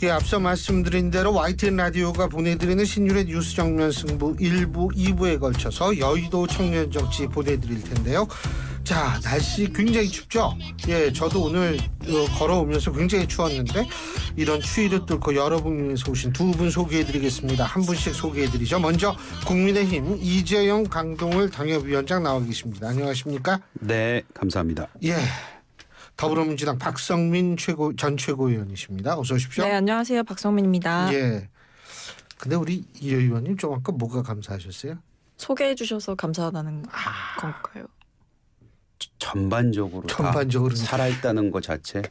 예, 앞서 말씀드린 대로 YTN 라디오가 보내드리는 신율의 뉴스 정면 승부 1부, 2부에 걸쳐서 여의도 청년 정치 보내드릴 텐데요. 자, 날씨 굉장히 춥죠? 예, 저도 오늘 걸어오면서 굉장히 추웠는데 이런 추위를 뚫고 여러분께서 오신 두 분 소개해드리겠습니다. 한 분씩 소개해드리죠. 먼저 국민의힘 이재영 강동을 당협위원장 나와 계십니다. 안녕하십니까? 네, 감사합니다. 예. 더불어민주당 박성민 전 최고위원이십니다. 어서 오십시오. 네, 안녕하세요. 박성민입니다. 예. 근데 우리 이 의원님 좀 아까 뭐가 감사하셨어요? 소개해 주셔서 감사하다는 건가요? 전반적으로 전반적으로 살아있다는 것 자체.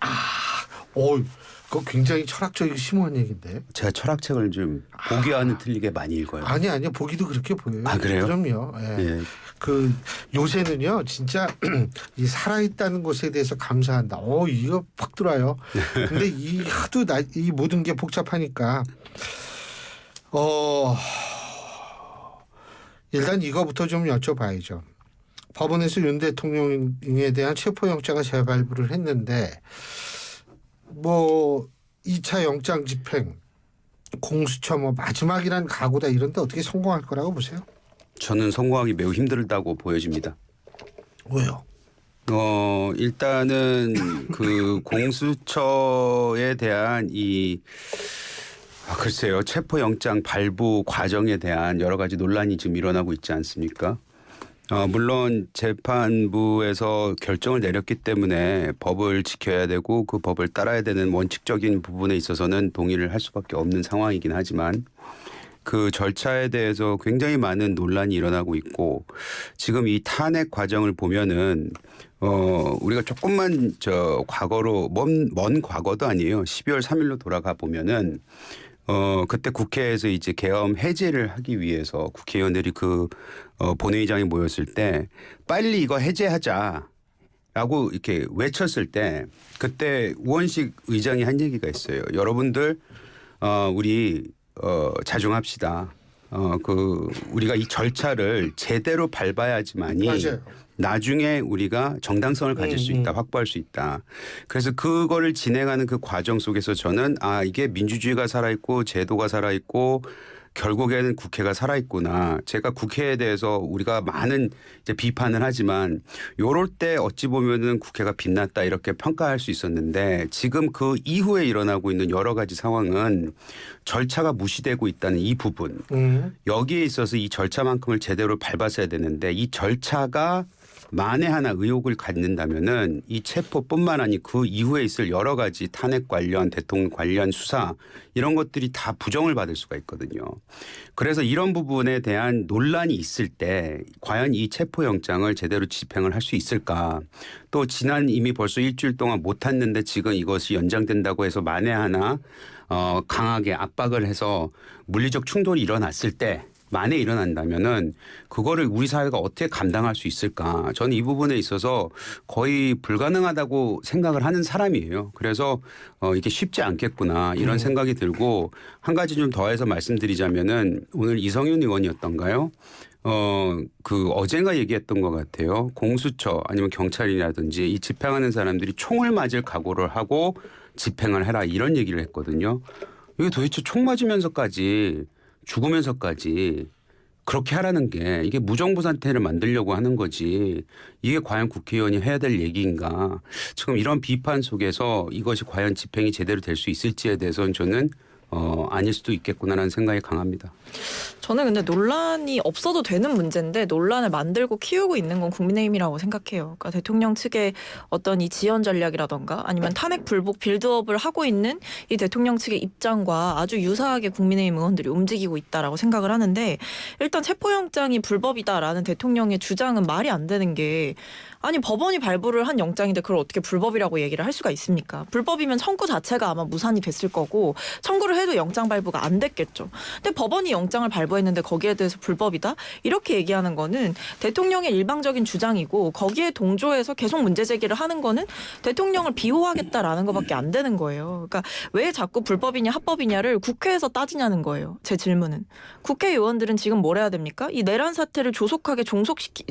그거 굉장히 철학적이고 심오한 얘기인데. 제가 철학책을 좀 보기와는 틀리게 많이 읽어요. 아니요. 보기도 그렇게 보여요. 아, 그래요? 그럼요. 예. 예. 그 요새는요, 진짜 이 살아있다는 것에 대해서 감사한다. 이거 팍 들어요. 근데 이 하도 이 모든 게 복잡하니까 일단 이거부터 좀 여쭤봐야죠. 법원에서 윤 대통령에 대한 체포영장을 재발부를 했는데 뭐 2차 영장 집행, 공수처 뭐 마지막이란 각오다 이런데 어떻게 성공할 거라고 보세요? 저는 성공하기 매우 힘들다고 보여집니다. 왜요? 일단은 그 공수처에 대한 글쎄요, 체포영장 발부 과정에 대한 여러 가지 논란이 지금 일어나고 있지 않습니까? 물론 재판부에서 결정을 내렸기 때문에 법을 지켜야 되고 그 법을 따라야 되는 원칙적인 부분에 있어서는 동의를 할 수밖에 없는 상황이긴 하지만 그 절차에 대해서 굉장히 많은 논란이 일어나고 있고 지금 이 탄핵 과정을 보면은 우리가 조금만 과거로 먼 과거도 아니에요. 12월 3일로 돌아가 보면은 그때 국회에서 이제 계엄 해제를 하기 위해서 국회의원들이 본회의장에 모였을 때 빨리 이거 해제하자라고 이렇게 외쳤을 때 그때 우원식 의장이 한 얘기가 있어요. 여러분들 우리 자중합시다. 우리가 이 절차를 제대로 밟아야지만이 맞아요. 나중에 우리가 정당성을 가질 수 있다, 확보할 수 있다. 그래서 그거를 진행하는 그 과정 속에서 저는 이게 민주주의가 살아있고 제도가 살아있고 결국에는 국회가 살아있구나. 제가 국회에 대해서 우리가 많은 이제 비판을 하지만 요럴 때 어찌 보면은 국회가 빛났다 이렇게 평가할 수 있었는데 지금 그 이후에 일어나고 있는 여러 가지 상황은 절차가 무시되고 있다는 이 부분. 여기에 있어서 이 절차만큼을 제대로 밟았어야 되는데 이 절차가 만에 하나 의혹을 갖는다면은 이 체포뿐만 아니 그 이후에 있을 여러 가지 탄핵 관련 대통령 관련 수사 이런 것들이 다 부정을 받을 수가 있거든요. 그래서 이런 부분에 대한 논란이 있을 때 과연 이 체포영장을 제대로 집행을 할 수 있을까. 또 지난 이미 벌써 일주일 동안 못했는데 지금 이것이 연장된다고 해서 만에 하나 강하게 압박을 해서 물리적 충돌이 일어났을 때 만에 일어난다면은 그거를 우리 사회가 어떻게 감당할 수 있을까? 저는 이 부분에 있어서 거의 불가능하다고 생각을 하는 사람이에요. 그래서 이게 쉽지 않겠구나 이런 생각이 들고 한 가지 좀 더해서 말씀드리자면은 오늘 이성윤 의원이었던가요? 어젠가 얘기했던 것 같아요. 공수처 아니면 경찰이라든지 이 집행하는 사람들이 총을 맞을 각오를 하고 집행을 해라 이런 얘기를 했거든요. 이게 도대체 총 맞으면서까지 죽으면서까지 그렇게 하라는 게 이게 무정부 상태를 만들려고 하는 거지 이게 과연 국회의원이 해야 될 얘기인가. 지금 이런 비판 속에서 이것이 과연 집행이 제대로 될 수 있을지에 대해서는 저는 아닐 수도 있겠구나라는 생각이 강합니다. 저는 근데 논란이 없어도 되는 문제인데 논란을 만들고 키우고 있는 건 국민의힘이라고 생각해요. 그러니까 대통령 측의 어떤 이 지연 전략이라던가 아니면 탄핵 불복 빌드업을 하고 있는 이 대통령 측의 입장과 아주 유사하게 국민의힘 의원들이 움직이고 있다라고 생각을 하는데 일단 체포영장이 불법이다라는 대통령의 주장은 말이 안 되는 게 아니 법원이 발부를 한 영장인데 그걸 어떻게 불법이라고 얘기를 할 수가 있습니까? 불법이면 청구 자체가 아마 무산이 됐을 거고 청구를 해도 영장 발부가 안 됐겠죠. 근데 법원이 영장을 발부했는데 거기에 대해서 불법이다? 이렇게 얘기하는 거는 대통령의 일방적인 주장이고 거기에 동조해서 계속 문제 제기를 하는 거는 대통령을 비호하겠다라는 것밖에 안 되는 거예요. 그러니까 왜 자꾸 불법이냐 합법이냐를 국회에서 따지냐는 거예요. 제 질문은. 국회의원들은 지금 뭘 해야 됩니까? 이 내란 사태를 조속하게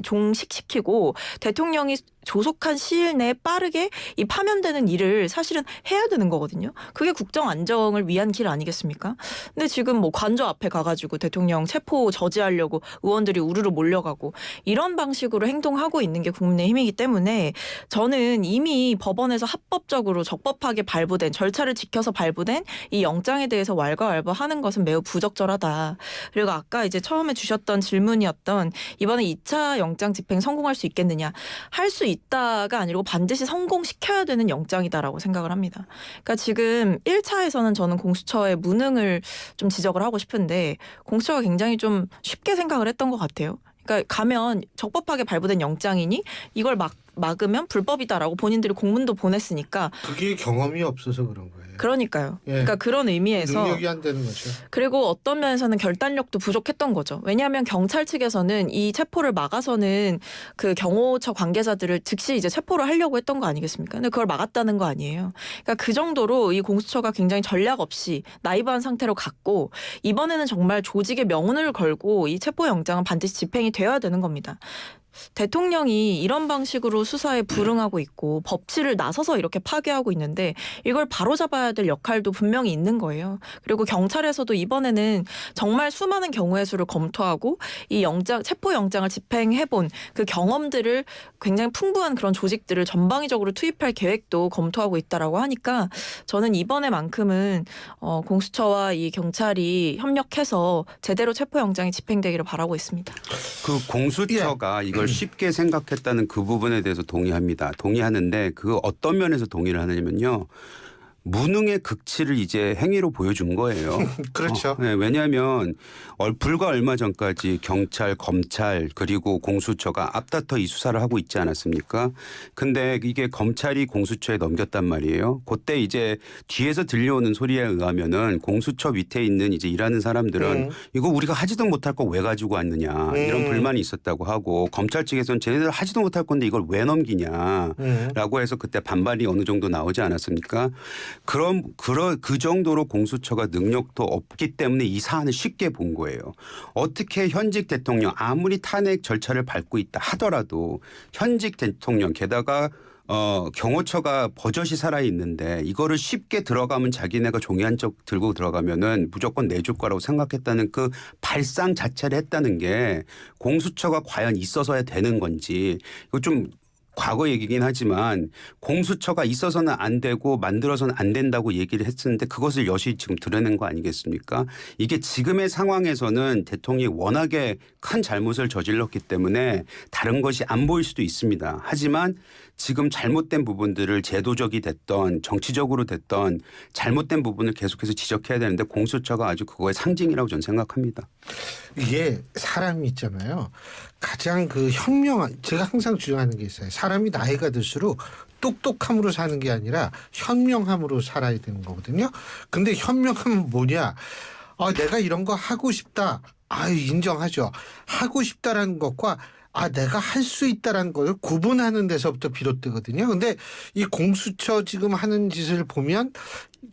종식시키고 대통령이 조속한 시일 내에 빠르게 이 파면되는 일을 사실은 해야 되는 거거든요. 그게 국정 안정을 위한 길 아니겠습니까? 근데 지금 뭐 관저 앞에 가가지고 대통령 체포 저지하려고 의원들이 우르르 몰려가고 이런 방식으로 행동하고 있는 게 국민의힘이기 때문에 저는 이미 법원에서 합법적으로 적법하게 발부된 절차를 지켜서 발부된 이 영장에 대해서 왈가왈부하는 것은 매우 부적절하다. 그리고 아까 이제 처음에 주셨던 질문이었던 이번에 2차 영장 집행 성공할 수 있겠느냐. 할 수 있다가 아니고 반드시 성공시켜야 되는 영장이다라고 생각을 합니다. 그러니까 지금 1차에서는 저는 공수처의 무능을 좀 지적을 하고 싶은데 공수처가 굉장히 좀 쉽게 생각을 했던 것 같아요. 그러니까 가면 적법하게 발부된 영장이니 이걸 막으면 불법이다라고 본인들이 공문도 보냈으니까 그게 경험이 없어서 그런 거예요. 그러니까요. 예. 그러니까 그런 의미에서 능력이 안 되는 거죠. 그리고 어떤 면에서는 결단력도 부족했던 거죠. 왜냐하면 경찰 측에서는 이 체포를 막아서는 그 경호처 관계자들을 즉시 이제 체포를 하려고 했던 거 아니겠습니까? 근데 그걸 막았다는 거 아니에요. 그러니까 그 정도로 이 공수처가 굉장히 전략 없이 나이브한 상태로 갔고 이번에는 정말 조직의 명운을 걸고 이 체포 영장은 반드시 집행이 되어야 되는 겁니다. 대통령이 이런 방식으로 수사에 불응하고 있고 법치를 나서서 이렇게 파괴하고 있는데 이걸 바로잡아야 될 역할도 분명히 있는 거예요. 그리고 경찰에서도 이번에는 정말 수많은 경우의 수를 검토하고 이 체포 영장을 집행해본 그 경험들을 굉장히 풍부한 그런 조직들을 전방위적으로 투입할 계획도 검토하고 있다라고 하니까 저는 이번에만큼은 공수처와 이 경찰이 협력해서 제대로 체포 영장이 집행되기를 바라고 있습니다. 그 공수처가 이걸 쉽게 생각했다는 그 부분에 대해서 동의합니다. 동의하는데 그 어떤 면에서 동의를 하느냐면요. 무능의 극치를 이제 행위로 보여준 거예요. 그렇죠. 네, 왜냐하면 불과 얼마 전까지 경찰, 검찰 그리고 공수처가 앞다퉈 이 수사를 하고 있지 않았습니까? 근데 이게 검찰이 공수처에 넘겼단 말이에요. 그때 이제 뒤에서 들려오는 소리에 의하면은 공수처 밑에 있는 이제 일하는 사람들은 이거 우리가 하지도 못할 거 왜 가지고 왔느냐 이런 불만이 있었다고 하고 검찰 측에서는 쟤네들 하지도 못할 건데 이걸 왜 넘기냐라고 해서 그때 반발이 어느 정도 나오지 않았습니까? 그럼 그 정도로 공수처가 능력도 없기 때문에 이 사안을 쉽게 본 거예요. 어떻게 현직 대통령 아무리 탄핵 절차를 밟고 있다 하더라도 현직 대통령 게다가 경호처가 버젓이 살아 있는데 이거를 쉽게 들어가면 자기네가 종이 한 쪽 들고 들어가면은 무조건 내줄 거라고 생각했다는 그 발상 자체를 했다는 게 공수처가 과연 있어서야 되는 건지 이거 좀 과거 얘기긴 하지만 공수처가 있어서는 안 되고 만들어서는 안 된다고 얘기를 했었는데 그것을 여실히 지금 드러낸 거 아니겠습니까? 이게 지금의 상황에서는 대통령이 워낙에 큰 잘못을 저질렀기 때문에 다른 것이 안 보일 수도 있습니다. 하지만 지금 잘못된 부분들을 제도적이 됐던 정치적으로 됐던 잘못된 부분을 계속해서 지적해야 되는데 공수처가 아주 그거의 상징이라고 저는 생각합니다. 이게 사람이 있잖아요. 가장 그 현명한 제가 항상 주장하는 게 있어요. 사람이 나이가 들수록 똑똑함으로 사는 게 아니라 현명함으로 살아야 되는 거거든요. 근데 현명함은 뭐냐? 내가 이런 거 하고 싶다. 인정하죠. 하고 싶다라는 것과 내가 할 수 있다라는 걸 구분하는 데서부터 비롯되거든요. 근데 이 공수처 지금 하는 짓을 보면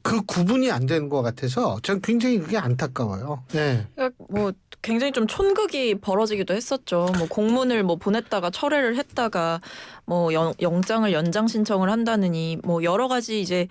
그 구분이 안 되는 것 같아서 전 굉장히 그게 안타까워요. 네. 그러니까 뭐 굉장히 좀 촌극이 벌어지기도 했었죠. 뭐 공문을 뭐 보냈다가 철회를 했다가 뭐 영장을 연장 신청을 한다느니 뭐 여러 가지 이제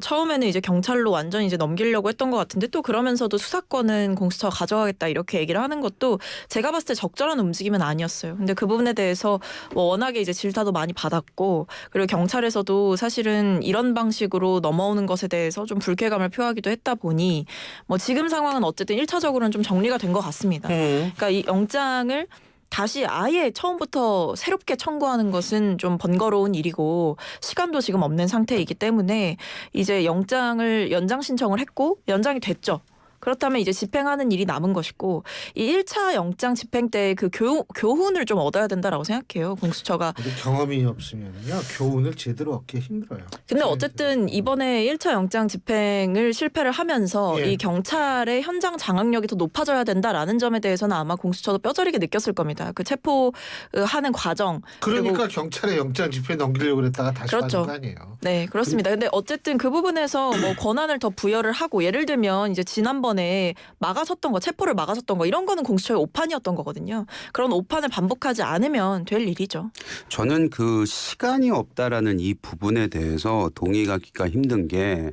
처음에는 이제 경찰로 완전히 이제 넘기려고 했던 것 같은데 또 그러면서도 수사권은 공수처가 가져가겠다 이렇게 얘기를 하는 것도 제가 봤을 때 적절한 움직임은 아니었어요. 근데 그 부분에 대해서 뭐 워낙에 이제 질타도 많이 받았고 그리고 경찰에서도 사실은 이런 방식으로 넘어오는 것에 대해서 좀 불쾌감을 표하기도 했다 보니 뭐 지금 상황은 어쨌든 1차적으로는 좀 정리가 된 것 같습니다. 그러니까 이 영장을 다시 아예 처음부터 새롭게 청구하는 것은 좀 번거로운 일이고 시간도 지금 없는 상태이기 때문에 이제 영장을 연장 신청을 했고 연장이 됐죠. 그렇다면 이제 집행하는 일이 남은 것이고 이 1차 영장 집행 때 그 교훈을 좀 얻어야 된다라고 생각해요. 공수처가. 경험이 없으면요. 교훈을 제대로 얻기 힘들어요. 근데 어쨌든 이번에 1차 영장 집행을 실패를 하면서 이 경찰의 현장 장악력이 더 높아져야 된다라는 점에 대해서는 아마 공수처도 뼈저리게 느꼈을 겁니다. 그 체포하는 과정. 그러니까 경찰에 영장 집행 넘기려고 그랬다가 다시 그렇죠. 받은 거 아니에요. 네, 그렇습니다. 근데 어쨌든 그 부분에서 뭐 권한을 더 부여를 하고 예를 들면 이제 지난번 지난번에 막아섰던 거, 체포를 막아섰던 거 이런 거는 공수처의 오판이었던 거거든요. 그런 오판을 반복하지 않으면 될 일이죠. 저는 그 시간이 없다라는 이 부분에 대해서 동의하기가 힘든 게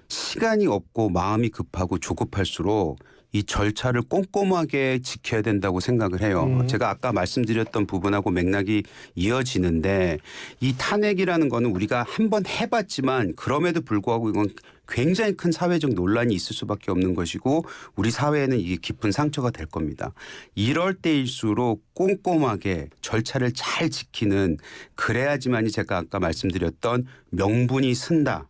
시간이 없고 마음이 급하고 조급할수록 이 절차를 꼼꼼하게 지켜야 된다고 생각을 해요. 제가 아까 말씀드렸던 부분하고 맥락이 이어지는데 이 탄핵이라는 거는 우리가 한번 해봤지만 그럼에도 불구하고 이건 굉장히 큰 사회적 논란이 있을 수밖에 없는 것이고 우리 사회에는 이게 깊은 상처가 될 겁니다. 이럴 때일수록 꼼꼼하게 절차를 잘 지키는 그래야지만이 제가 아까 말씀드렸던 명분이 쓴다.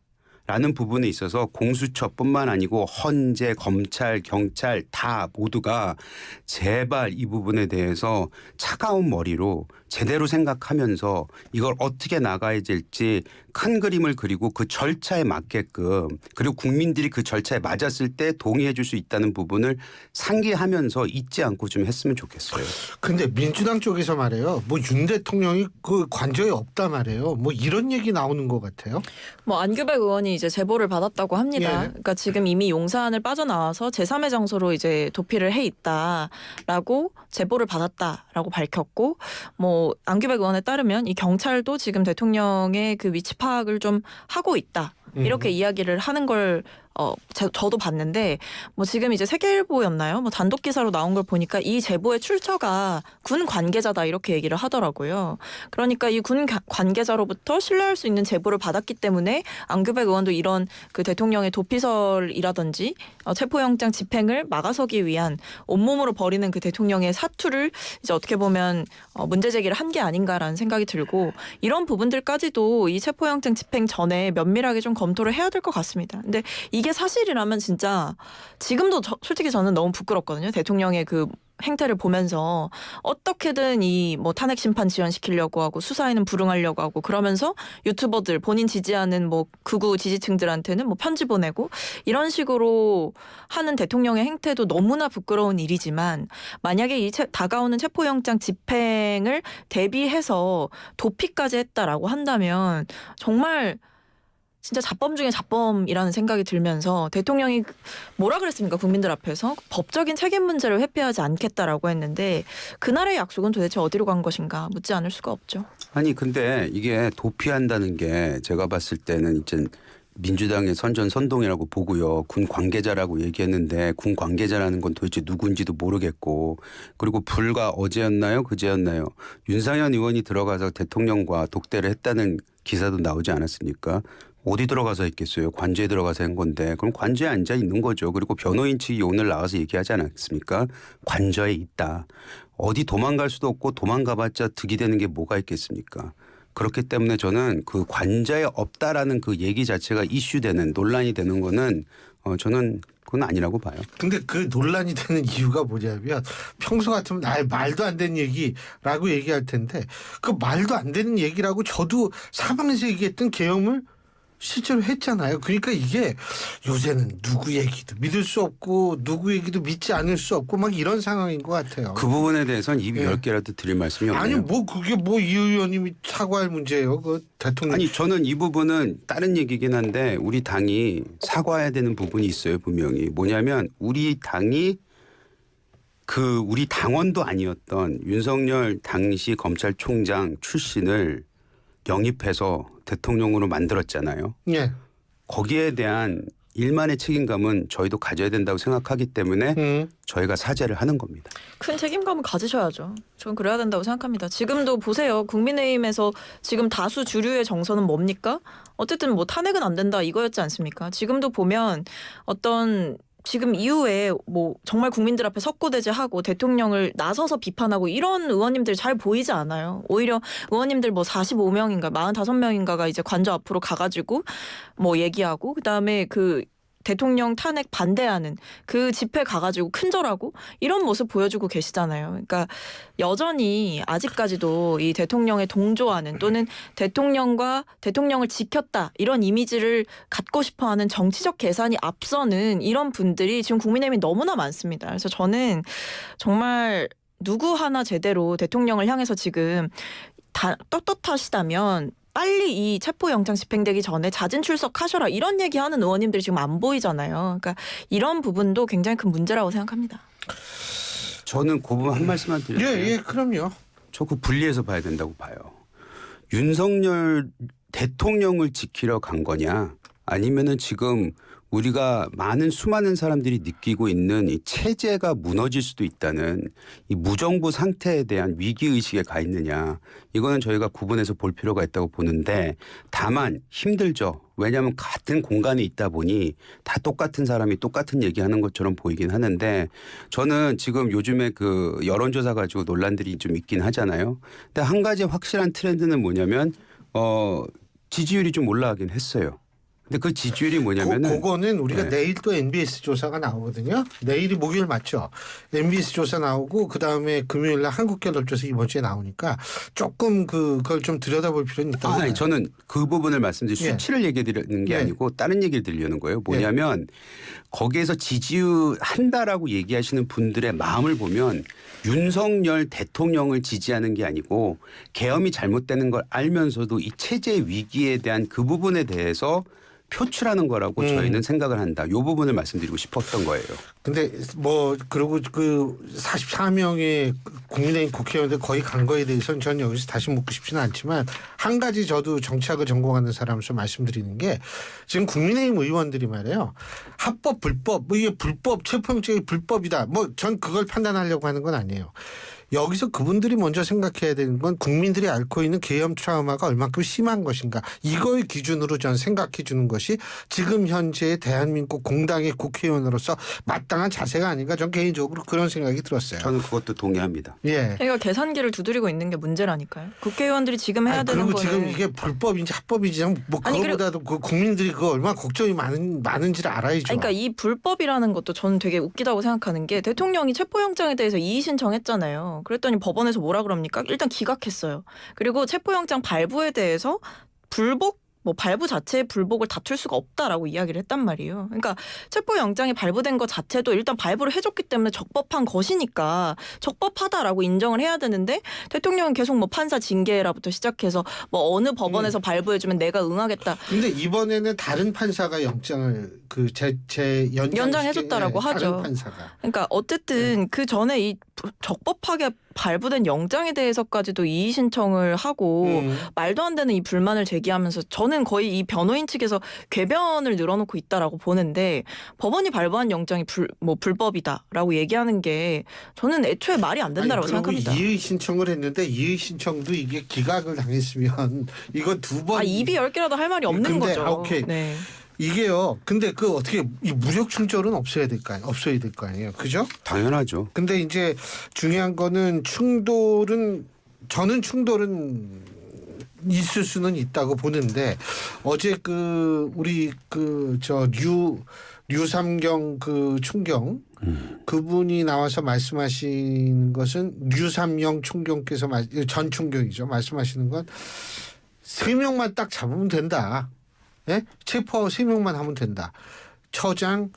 라는 부분에 있어서 공수처뿐만 아니고 헌재, 검찰, 경찰 다 모두가 제발 이 부분에 대해서 차가운 머리로 제대로 생각하면서 이걸 어떻게 나가야 될지 큰 그림을 그리고 그 절차에 맞게끔 그리고 국민들이 그 절차에 맞았을 때 동의해 줄 수 있다는 부분을 상기하면서 잊지 않고 좀 했으면 좋겠어요. 근데 민주당 쪽에서 말해요. 뭐 윤 대통령이 그 관저에 없다 말해요. 뭐 이런 얘기 나오는 것 같아요. 뭐 안규백 의원이 이제 제보를 받았다고 합니다. 예. 그러니까 지금 이미 용산을 빠져나와서 제3의 장소로 이제 도피를 해 있다라고 제보를 받았다라고 밝혔고, 뭐 안규백 의원에 따르면 이 경찰도 지금 대통령의 그 위치 파악을 좀 하고 있다. 이렇게 이야기를 하는 걸 저도 봤는데 뭐 지금 이제 세계일보였나요? 뭐 단독 기사로 나온 걸 보니까 이 제보의 출처가 군 관계자다 이렇게 얘기를 하더라고요. 그러니까 이 군 관계자로부터 신뢰할 수 있는 제보를 받았기 때문에 안규백 의원도 이런 그 대통령의 도피설이라든지 체포영장 집행을 막아서기 위한 온몸으로 벌이는 그 대통령의 사투를 이제 어떻게 보면 문제 제기를 한 게 아닌가라는 생각이 들고 이런 부분들까지도 이 체포영장 집행 전에 면밀하게 좀 검토를 해야 될 것 같습니다. 근데 이게 사실이라면 진짜 지금도 솔직히 저는 너무 부끄럽거든요. 대통령의 그 행태를 보면서 어떻게든 이 뭐 탄핵 심판 지연시키려고 하고 수사에는 불응하려고 하고 그러면서 유튜버들 본인 지지하는 뭐 극우 지지층들한테는 뭐 편지 보내고 이런 식으로 하는 대통령의 행태도 너무나 부끄러운 일이지만 만약에 이 다가오는 체포영장 집행을 대비해서 도피까지 했다라고 한다면 정말 진짜 자범 중에 자범이라는 생각이 들면서 대통령이 뭐라 그랬습니까? 국민들 앞에서 법적인 책임 문제를 회피하지 않겠다라고 했는데 그날의 약속은 도대체 어디로 간 것인가 묻지 않을 수가 없죠. 아니 근데 이게 도피한다는 게 제가 봤을 때는 이제 민주당의 선전선동이라고 보고요. 군 관계자라고 얘기했는데 군 관계자라는 건 도대체 누군지도 모르겠고 그리고 불과 어제였나요? 그제였나요? 윤상현 의원이 들어가서 대통령과 독대를 했다는 기사도 나오지 않았습니까? 어디 들어가서 했겠어요? 관저에 들어가서 한 건데 그럼 관저에 앉아 있는 거죠. 그리고 변호인 측이 오늘 나와서 얘기하지 않았습니까? 관저에 있다. 어디 도망갈 수도 없고 도망가봤자 득이 되는 게 뭐가 있겠습니까? 그렇기 때문에 저는 그 관저에 없다라는 그 얘기 자체가 이슈되는 논란이 되는 거는 저는 그건 아니라고 봐요. 근데 그 논란이 되는 이유가 뭐냐면 평소 같으면 말도 안 되는 얘기라고 얘기할 텐데 그 말도 안 되는 얘기라고 저도 사방에서 얘기했던 계엄을 실제로 했잖아요. 그러니까 이게 요새는 누구 얘기도 믿을 수 없고 누구 얘기도 믿지 않을 수 없고 막 이런 상황인 것 같아요. 그 부분에 대해서는 입이 10개라도 드릴 말씀이 없네요. 아니 뭐 그게 뭐 이 의원님이 사과할 문제예요. 그 대통령. 아니 저는 이 부분은 다른 얘기긴 한데 우리 당이 사과해야 되는 부분이 있어요. 분명히. 뭐냐면 우리 당이 우리 당원도 아니었던 윤석열 당시 검찰총장 출신을 영입해서 대통령으로 만들었잖아요. 예. 거기에 대한 일만의 책임감은 저희도 가져야 된다고 생각하기 때문에 저희가 사죄를 하는 겁니다. 큰 책임감을 가지셔야죠. 저는 그래야 된다고 생각합니다. 지금도 보세요. 국민의힘에서 지금 다수 주류의 정서는 뭡니까? 어쨌든 뭐 탄핵은 안 된다 이거였지 않습니까? 지금도 보면 어떤 지금 이후에 뭐 정말 국민들 앞에 석고대죄하고 대통령을 나서서 비판하고 이런 의원님들 잘 보이지 않아요. 오히려 의원님들 뭐 45명인가 45명인가가 이제 관저 앞으로 가가지고 뭐 얘기하고 그다음에 그 대통령 탄핵 반대하는 그 집회 가가지고 큰절하고 이런 모습 보여주고 계시잖아요. 그러니까 여전히 아직까지도 이 대통령에 동조하는 또는 대통령을 지켰다 이런 이미지를 갖고 싶어하는 정치적 계산이 앞서는 이런 분들이 지금 국민의힘이 너무나 많습니다. 그래서 저는 정말 누구 하나 제대로 대통령을 향해서 지금 다 떳떳하시다면 빨리 이 체포영장 집행되기 전에 자진 출석하셔라 이런 얘기하는 의원님들이 지금 안 보이잖아요. 그러니까 이런 부분도 굉장히 큰 문제라고 생각합니다. 저는 그 부분 한 말씀만 드릴게요. 예, 그럼요. 저 그 분리해서 봐야 된다고 봐요. 윤석열 대통령을 지키러 간 거냐 아니면은 지금 우리가 수많은 사람들이 느끼고 있는 이 체제가 무너질 수도 있다는 이 무정부 상태에 대한 위기의식에 가 있느냐. 이거는 저희가 구분해서 볼 필요가 있다고 보는데 다만 힘들죠. 왜냐하면 같은 공간에 있다 보니 다 똑같은 사람이 똑같은 얘기하는 것처럼 보이긴 하는데 저는 지금 요즘에 그 여론조사 가지고 논란들이 좀 있긴 하잖아요. 근데 한 가지 확실한 트렌드는 뭐냐면 지지율이 좀 올라가긴 했어요. 근데 그 지지율이 뭐냐면은 그거는 우리가 네. 내일 또 NBS 조사가 나오거든요. 내일이 목요일 맞죠? NBS 조사 나오고 그다음에 금요일 날 한국갤럽조사 이번 주에 나오니까 조금 그걸 좀 들여다볼 필요는 있다고 봐요. 아니, 저는 그 부분을 말씀드린 예. 수치를 얘기해 드리는 게 예. 아니고 다른 얘기를 드리려는 거예요. 뭐냐면 거기에서 지지율 한다라고 얘기하시는 분들의 마음을 보면 윤석열 대통령을 지지하는 게 아니고 계엄이 잘못되는 걸 알면서도 이 체제의 위기에 대한 그 부분에 대해서 표출하는 거라고 저희는 생각을 한다. 이 부분을 말씀드리고 싶었던 거예요. 근데 뭐 그리고 그 44명의 국민의힘 국회의원들 거의 간 거에 대해서는 전 여기서 다시 묻고 싶지는 않지만 한 가지 저도 정치학을 전공하는 사람으로서 말씀드리는 게 지금 국민의힘 의원들이 말이에요. 합법 불법 뭐 이게 불법 체포영장이 불법이다. 뭐 전 그걸 판단하려고 하는 건 아니에요. 여기서 그분들이 먼저 생각해야 되는 건 국민들이 앓고 있는 계엄 트라우마가 얼마큼 심한 것인가. 이걸 기준으로 전 생각해 주는 것이 지금 현재의 대한민국 공당의 국회의원으로서 마땅한 자세가 아닌가. 전 개인적으로 그런 생각이 들었어요. 저는 그것도 동의합니다. 예. 그러니까 계산기를 두드리고 있는 게 문제라니까요. 국회의원들이 지금 해야 되는 그리고 거는 지금 이게 불법인지 합법인지 뭐 아니, 그거보다도 그 국민들이 그거 얼마나 걱정이 많은지를 알아야죠. 그러니까 이 불법이라는 것도 저는 되게 웃기다고 생각하는 게 대통령이 체포영장에 대해서 이의 신청했잖아요. 그랬더니 법원에서 뭐라 그럽니까? 일단 기각했어요. 그리고 체포영장 발부에 대해서 발부 자체의 불복을 다툴 수가 없다라고 이야기를 했단 말이에요. 그러니까 체포영장이 발부된 것 자체도 일단 발부를 해줬기 때문에 적법한 것이니까 적법하다라고 인정을 해야 되는데 대통령은 계속 뭐 판사 징계라부터 시작해서 뭐 어느 법원에서 발부해주면 내가 응하겠다. 근데 이번에는 다른 판사가 영장을 연장해줬다라고 하죠. 다른 판사가. 그러니까 어쨌든 그 전에 이 적법하게 발부된 영장에 대해서까지도 이의 신청을 하고 말도 안 되는 이 불만을 제기하면서 저는 거의 이 변호인 측에서 궤변을 늘어놓고 있다라고 보는데 법원이 발부한 영장이 불법이다라고 얘기하는 게 저는 애초에 말이 안 된다라고 생각합니다. 이의 신청을 했는데 이의 신청도 이게 기각을 당했으면 이거 두 번. 입이 10개라도 할 말이 없는 근데, 거죠. 오케이. 네. 이게요. 근데 그 어떻게 이 무력 충돌은 없어야 될 거 아니에요. 그죠? 당연하죠. 근데 이제 중요한 거는 저는 충돌은 있을 수는 있다고 보는데 어제 우리 류삼경 총경 그분이 나와서 말씀하신 것은 류삼영 총경께서 전 총경이죠. 말씀하시는 건 3명만 딱 잡으면 된다. 예? 체포 3명만 하면 된다. 처장,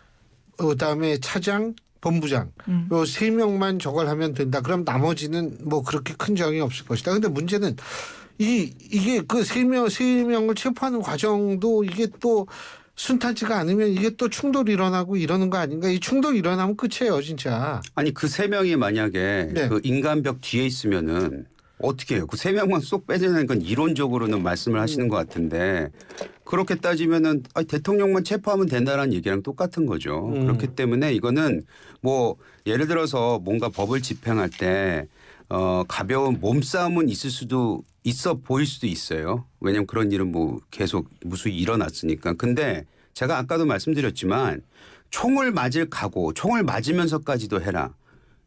그다음에 차장, 본부장 요 3명만 저걸 하면 된다. 그럼 나머지는 뭐 그렇게 큰 정이 없을 것이다. 근데 문제는 이게 그 3명을 체포하는 과정도 이게 또 순탄치가 않으면 이게 또 충돌이 일어나고 이러는 거 아닌가? 이 충돌이 일어나면 끝이에요, 진짜. 아니 그 3명이 만약에 네. 그 인간벽 뒤에 있으면은 어떻게 해요? 그 3명만 쏙 빼내는 건 이론적으로는 말씀을 하시는 것 같은데 그렇게 따지면은 대통령만 체포하면 된다라는 얘기랑 똑같은 거죠. 그렇기 때문에 이거는 뭐 예를 들어서 뭔가 법을 집행할 때 가벼운 몸싸움은 있어 보일 수도 있어요. 왜냐하면 그런 일은 뭐 계속 무수히 일어났으니까. 근데 제가 아까도 말씀드렸지만 총을 맞을 각오, 총을 맞으면서까지도 해라.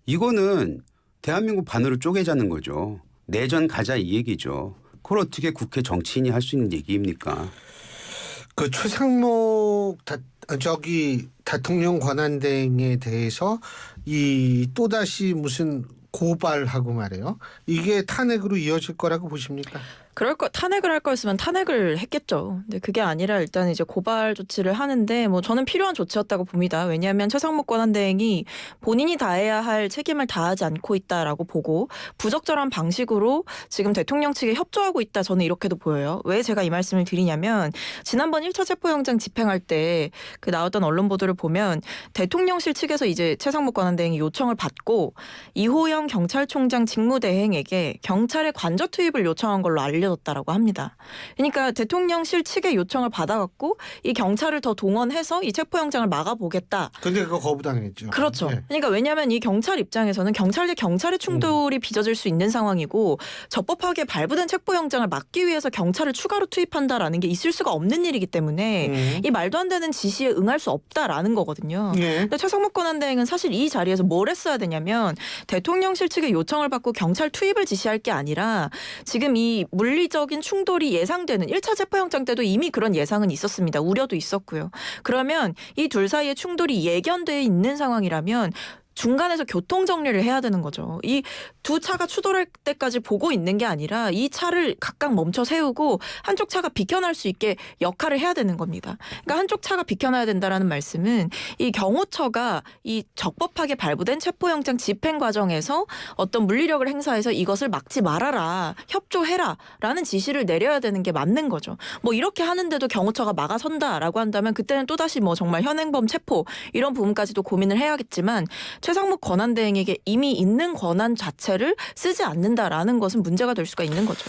이거는 대한민국 반으로 쪼개자는 거죠. 내전 가자 이 얘기죠. 그걸 어떻게 국회 정치인이 할 수 있는 얘기입니까? 그 최상목 대통령 권한대행에 대해서 이 또다시 무슨 고발하고 말이에요. 이게 탄핵으로 이어질 거라고 보십니까? 탄핵을 할 거였으면 탄핵을 했겠죠. 근데 그게 아니라 일단 이제 고발 조치를 하는데 뭐 저는 필요한 조치였다고 봅니다. 왜냐하면 최상목 권한대행이 본인이 다해야 할 책임을 다하지 않고 있다라고 보고 부적절한 방식으로 지금 대통령 측에 협조하고 있다. 저는 이렇게도 보여요. 왜 제가 이 말씀을 드리냐면 지난번 1차 체포영장 집행할 때 그 나왔던 언론 보도를 보면 대통령실 측에서 이제 최상목 권한대행이 요청을 받고 이호영 경찰총장 직무대행에게 경찰의 관저 투입을 요청한 걸로 알려졌다라고 합니다. 그러니까 대통령실 측의 요청을 받아갖고 이 경찰을 더 동원해서 이 체포영장을 막아보겠다. 근데 그거 거부당했죠. 그렇죠. 네. 그러니까 왜냐하면 이 경찰 입장에서는 경찰 대 경찰의 충돌이 빚어질 수 있는 상황이고 적법하게 발부된 체포영장을 막기 위해서 경찰을 추가로 투입한다라는 게 있을 수가 없는 일이기 때문에 이 말도 안 되는 지시에 응할 수 없다라는 거거든요. 네. 근데 최상목 권한대행은 사실 이 자리에서 뭘 했어야 되냐면 대통령실 측의 요청을 받고 경찰 투입을 지시할 게 아니라 지금 이 물리적인 충돌이 예상되는 1차 체포영장 때도 이미 그런 예상은 있었습니다. 우려도 있었고요. 그러면 이 둘 사이의 충돌이 예견돼 있는 상황이라면 중간에서 교통 정리를 해야 되는 거죠. 이 두 차가 추돌할 때까지 보고 있는 게 아니라 이 차를 각각 멈춰 세우고 한쪽 차가 비켜날 수 있게 역할을 해야 되는 겁니다. 그러니까 한쪽 차가 비켜나야 된다라는 말씀은 이 경호처가 이 적법하게 발부된 체포영장 집행 과정에서 어떤 물리력을 행사해서 이것을 막지 말아라, 협조해라라는 지시를 내려야 되는 게 맞는 거죠. 뭐 이렇게 하는데도 경호처가 막아선다라고 한다면 그때는 또다시 뭐 정말 현행범 체포 이런 부분까지도 고민을 해야겠지만 최상목 권한대행에게 이미 있는 권한 자체를 쓰지 않는다라는 것은 문제가 될 수가 있는 거죠.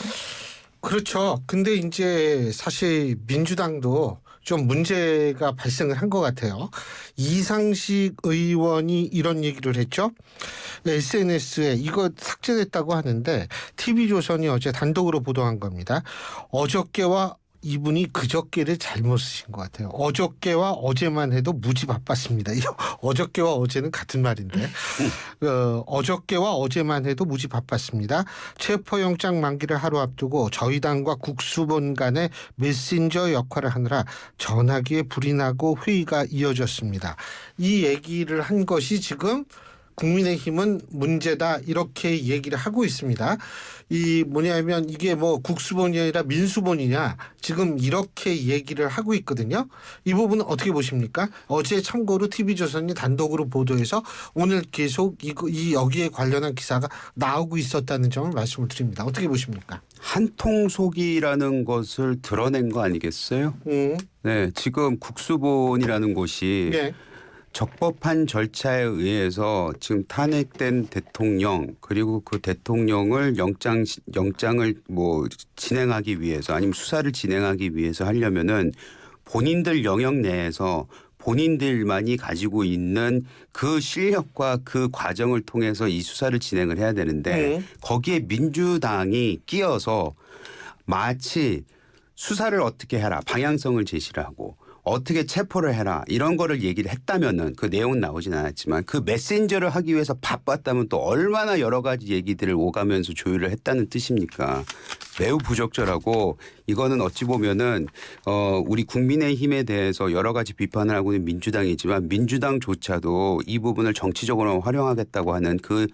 그렇죠. 근데 이제 사실 민주당도 좀 문제가 발생을 한 것 같아요. 이상식 의원이 이런 얘기를 했죠. SNS에 이거 삭제됐다고 하는데 TV조선이 어제 단독으로 보도한 겁니다. 어저께와 이분이 그저께를 잘못 쓰신 것 같아요. 어저께와 어제만 해도 무지 바빴습니다. 어저께와 어제는 같은 말인데 어저께와 어제만 해도 무지 바빴습니다. 체포영장 만기를 하루 앞두고 저희 당과 국수본 간의 메신저 역할을 하느라 전화기에 불이 나고 회의가 이어졌습니다. 이 얘기를 한 것이 지금 국민의힘은 문제다 이렇게 얘기를 하고 있습니다. 이 뭐냐면 이게 뭐 국수본이 아니라 민수본이냐 지금 이렇게 얘기를 하고 있거든요. 이 부분은 어떻게 보십니까? 어제 참고로 TV조선이 단독으로 보도해서 오늘 계속 여기에 관련한 기사가 나오고 있었다는 점을 말씀을 드립니다. 어떻게 보십니까? 한통속이라는 것을 드러낸 거 아니겠어요? 네, 지금 국수본이라는 곳이 네. 적법한 절차에 의해서 지금 탄핵된 대통령 그리고 그 대통령을 영장을 뭐 진행하기 위해서 아니면 수사를 진행하기 위해서 하려면은 본인들 영역 내에서 본인들만이 가지고 있는 그 실력과 그 과정을 통해서 이 수사를 진행을 해야 되는데 거기에 민주당이 끼어서 마치 수사를 어떻게 해라 방향성을 제시를 하고 어떻게 체포를 해라 이런 거를 얘기를 했다면은 그 내용은 나오진 않았지만 그 메신저를 하기 위해서 바빴다면 또 얼마나 여러 가지 얘기들을 오가면서 조율을 했다는 뜻입니까? 매우 부적절하고 이거는 어찌 보면은 우리 국민의힘에 대해서 여러 가지 비판을 하고 있는 민주당이지만 민주당조차도 이 부분을 정치적으로 활용하겠다고 하는 그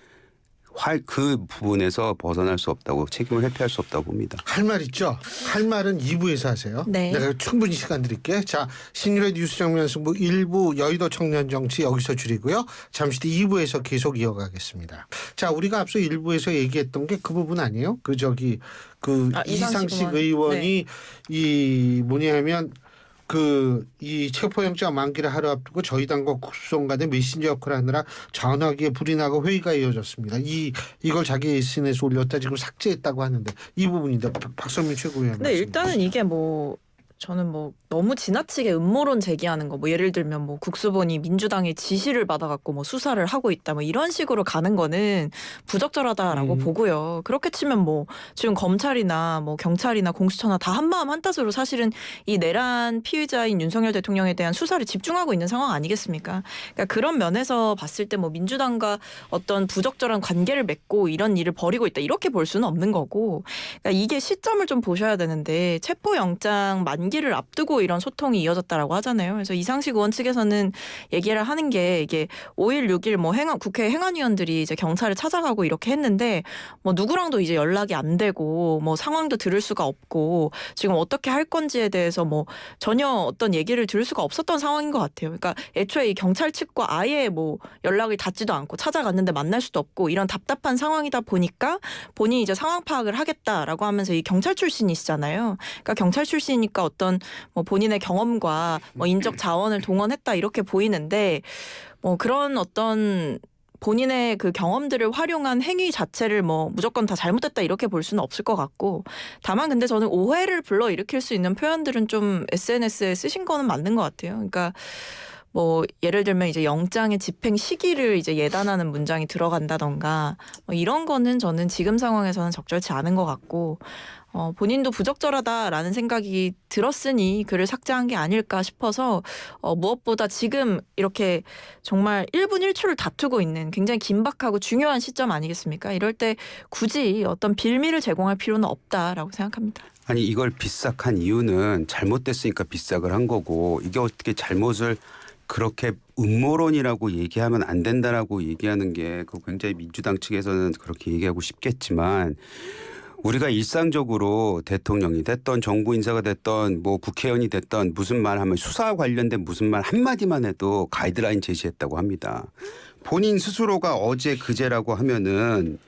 부분에서 벗어날 수 없다고 책임을 회피할 수 없다고 봅니다. 할 말 있죠? 할 말은 2부에서 하세요. 네. 내가 충분히 시간 드릴게. 자, 신유래 뉴스 정면 승부 1부 여의도 청년 정치 여기서 줄이고요. 잠시 뒤 2부에서 계속 이어가겠습니다. 자, 우리가 앞서 1부에서 얘기했던 게 그 부분 아니에요? 이상식 의원이 이 뭐냐면 이 체포영장 만기를 하루 앞두고 저희 당과 국수본 간의 메신저 역할을 하느라 전화기에 불이 나고 회의가 이어졌습니다. 이걸 자기 SNS에 올렸다 지금 삭제했다고 하는데 이 부분인데 박선민 최고위원. 근데 일단은 이게 뭐 저는 뭐 너무 지나치게 음모론 제기하는 거 뭐 예를 들면 뭐 국수본이 민주당의 지시를 받아갖고 뭐 수사를 하고 있다 뭐 이런 식으로 가는 거는 부적절하다라고 보고요. 그렇게 치면 뭐 지금 검찰이나 뭐 경찰이나 공수처나 다 한마음 한뜻으로 사실은 이 내란 피의자인 윤석열 대통령에 대한 수사를 집중하고 있는 상황 아니겠습니까? 그러니까 그런 면에서 봤을 때 뭐 민주당과 어떤 부적절한 관계를 맺고 이런 일을 벌이고 있다 이렇게 볼 수는 없는 거고 그러니까 이게 시점을 좀 보셔야 되는데 체포영장 만기 만기를 앞두고 이런 소통이 이어졌다라고 하잖아요. 그래서 이상식 의원 측에서는 얘기를 하는 게 이게 5일, 6일 뭐 국회 행안위원들이 이제 경찰을 찾아가고 이렇게 했는데 뭐 누구랑도 이제 연락이 안 되고 뭐 상황도 들을 수가 없고 지금 어떻게 할 건지에 대해서 뭐 전혀 어떤 얘기를 들을 수가 없었던 상황인 것 같아요. 그러니까 애초에 이 경찰 측과 아예 뭐 연락을 닿지도 않고 찾아갔는데 만날 수도 없고 이런 답답한 상황이다 보니까 본인이 이제 상황 파악을 하겠다라고 하면서 이 경찰 출신이시잖아요. 그러니까 경찰 출신이니까 어떤 뭐 본인의 경험과 뭐 인적 자원을 동원했다 이렇게 보이는데 뭐 그런 어떤 본인의 그 경험들을 활용한 행위 자체를 뭐 무조건 다 잘못됐다 이렇게 볼 수는 없을 것 같고 다만 근데 저는 오해를 불러일으킬 수 있는 표현들은 좀 SNS에 쓰신 거는 맞는 것 같아요. 그러니까 뭐 예를 들면 이제 영장의 집행 시기를 이제 예단하는 문장이 들어간다던가 뭐 이런 거는 저는 지금 상황에서는 적절치 않은 것 같고 본인도 부적절하다라는 생각이 들었으니 글을 삭제한 게 아닐까 싶어서 무엇보다 지금 이렇게 정말 1분 1초를 다투고 있는 굉장히 긴박하고 중요한 시점 아니겠습니까? 이럴 때 굳이 어떤 빌미를 제공할 필요는 없다라고 생각합니다. 아니 이걸 빗싹한 이유는 잘못됐으니까 빗싹을 한 거고 이게 어떻게 잘못을 그렇게 음모론이라고 얘기하면 안 된다라고 얘기하는 게 굉장히 민주당 측에서는 그렇게 얘기하고 싶겠지만 우리가 일상적으로 대통령이 됐던 정부 인사가 됐던 뭐 국회의원이 됐던 무슨 말 하면 수사 관련된 무슨 말 한마디만 해도 가이드라인 제시했다고 합니다. 본인 스스로가 어제 그제라고 하면은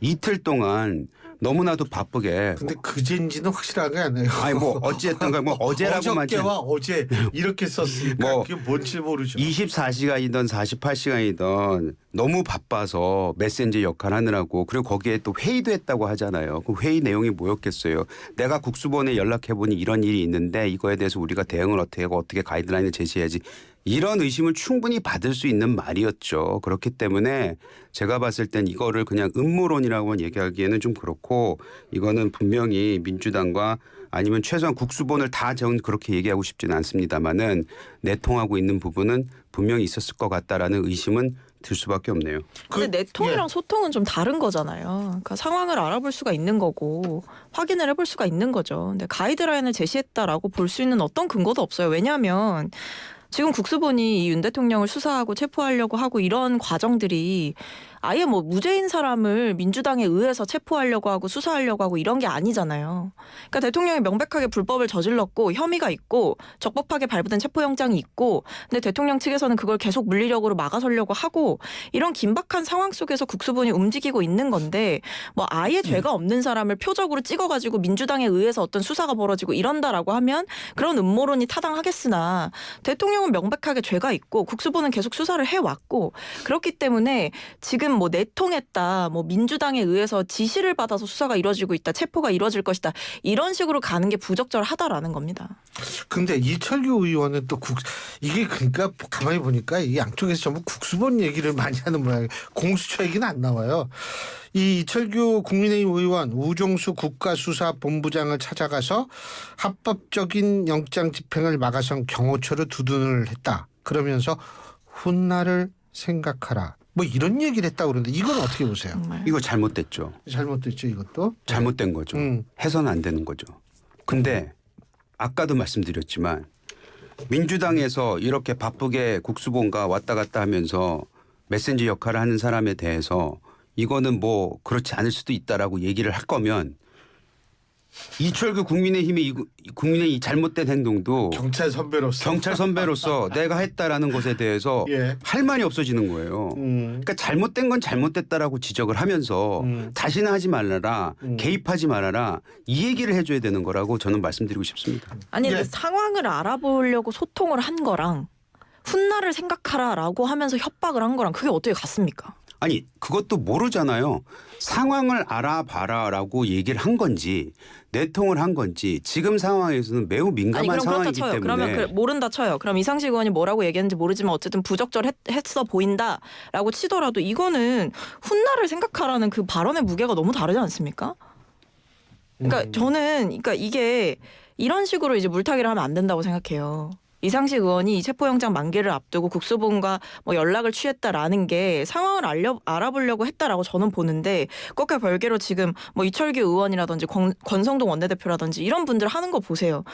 이틀 동안 너무나도 바쁘게. 근데 그제인지는 확실하게 안 해요. 아니 뭐 어찌됐든 뭐 어제라고만. 어저께와 어제 이렇게 썼으니까 뭐 그게 뭔지 모르죠. 24시간이든 48시간이든 너무 바빠서 메신저 역할 하느라고 그리고 거기에 또 회의도 했다고 하잖아요. 그 회의 내용이 뭐였겠어요. 내가 국수본에 연락해보니 이런 일이 있는데 이거에 대해서 우리가 대응을 어떻게 하고 어떻게 가이드라인을 제시해야지. 이런 의심을 충분히 받을 수 있는 말이었죠. 그렇기 때문에 제가 봤을 땐 이거를 그냥 음모론이라고만 얘기하기에는 좀 그렇고 이거는 분명히 민주당과 아니면 최소한 국수본을 다 저는 그렇게 얘기하고 싶지는 않습니다만은 내통하고 있는 부분은 분명히 있었을 것 같다라는 의심은 들 수밖에 없네요. 근데 내통이랑 소통은 좀 다른 거잖아요. 그러니까 상황을 알아볼 수가 있는 거고 확인을 해볼 수가 있는 거죠. 근데 가이드라인을 제시했다라고 볼 수 있는 어떤 근거도 없어요. 왜냐하면 지금 국수본이 이 윤 대통령을 수사하고 체포하려고 하고 이런 과정들이 아예 뭐 무죄인 사람을 민주당에 의해서 체포하려고 하고 수사하려고 하고 이런 게 아니잖아요. 그러니까 대통령이 명백하게 불법을 저질렀고 혐의가 있고 적법하게 발부된 체포영장이 있고 근데 대통령 측에서는 그걸 계속 물리력으로 막아서려고 하고 이런 긴박한 상황 속에서 국수본이 움직이고 있는 건데 뭐 아예 죄가 없는 사람을 표적으로 찍어가지고 민주당에 의해서 어떤 수사가 벌어지고 이런다라고 하면 그런 음모론이 타당하겠으나 대통령은 명백하게 죄가 있고 국수본은 계속 수사를 해왔고 그렇기 때문에 지금 뭐 내통했다, 뭐 민주당에 의해서 지시를 받아서 수사가 이루어지고 있다, 체포가 이루어질 것이다 이런 식으로 가는 게 부적절하다라는 겁니다. 근데 이철규 의원은 또 이게 그러니까 가만히 보니까 이 양쪽에서 전부 국수본 얘기를 많이 하는 모양이에요. 공수처 얘기는 안 나와요. 이 이철규 국민의힘 의원 우종수 국가수사본부장을 찾아가서 합법적인 영장 집행을 막아선 경호처를 두둔을 했다. 그러면서 훗날을 생각하라. 뭐 이런 얘기를 했다고 그러는데 이건 어떻게 보세요? 정말. 이거 잘못됐죠. 잘못됐죠 이것도? 잘못된 거죠. 해서는 안 되는 거죠. 근데 아까도 말씀드렸지만 민주당에서 이렇게 바쁘게 국수본과 왔다 갔다 하면서 메신저 역할을 하는 사람에 대해서 이거는 뭐 그렇지 않을 수도 있다라고 얘기를 할 거면 이철규 국민의힘의 국민의 잘못된 행동도 경찰 선배로서 내가 했다라는 것에 대해서 예. 할 말이 없어지는 거예요. 그러니까 잘못된 건 잘못됐다라고 지적을 하면서 다시는 하지 말라라, 개입하지 말아라 이 얘기를 해줘야 되는 거라고 저는 말씀드리고 싶습니다. 아니 근데 예. 상황을 알아보려고 소통을 한 거랑 훗날을 생각하라라고 하면서 협박을 한 거랑 그게 어떻게 같습니까? 아니 그것도 모르잖아요. 상황을 알아봐라라고 얘기를 한 건지 내통을 한 건지 지금 상황에서는 매우 민감한 아니 그럼 그렇다 상황이기 쳐요. 때문에. 그러면 모른다 쳐요. 그럼 이상식 의원이 뭐라고 얘기했는지 모르지만 어쨌든 부적절했어 보인다라고 치더라도 이거는 훗날을 생각하라는 그 발언의 무게가 너무 다르지 않습니까? 그러니까 저는 그러니까 이게 이런 식으로 이제 물타기를 하면 안 된다고 생각해요. 이상식 의원이 이 체포영장 만기를 앞두고 국수본과 뭐 연락을 취했다라는 게 상황을 알아보려고 했다라고 저는 보는데 그것과 별개로 지금 뭐 이철규 의원이라든지 권성동 원내대표라든지 이런 분들 하는 거 보세요.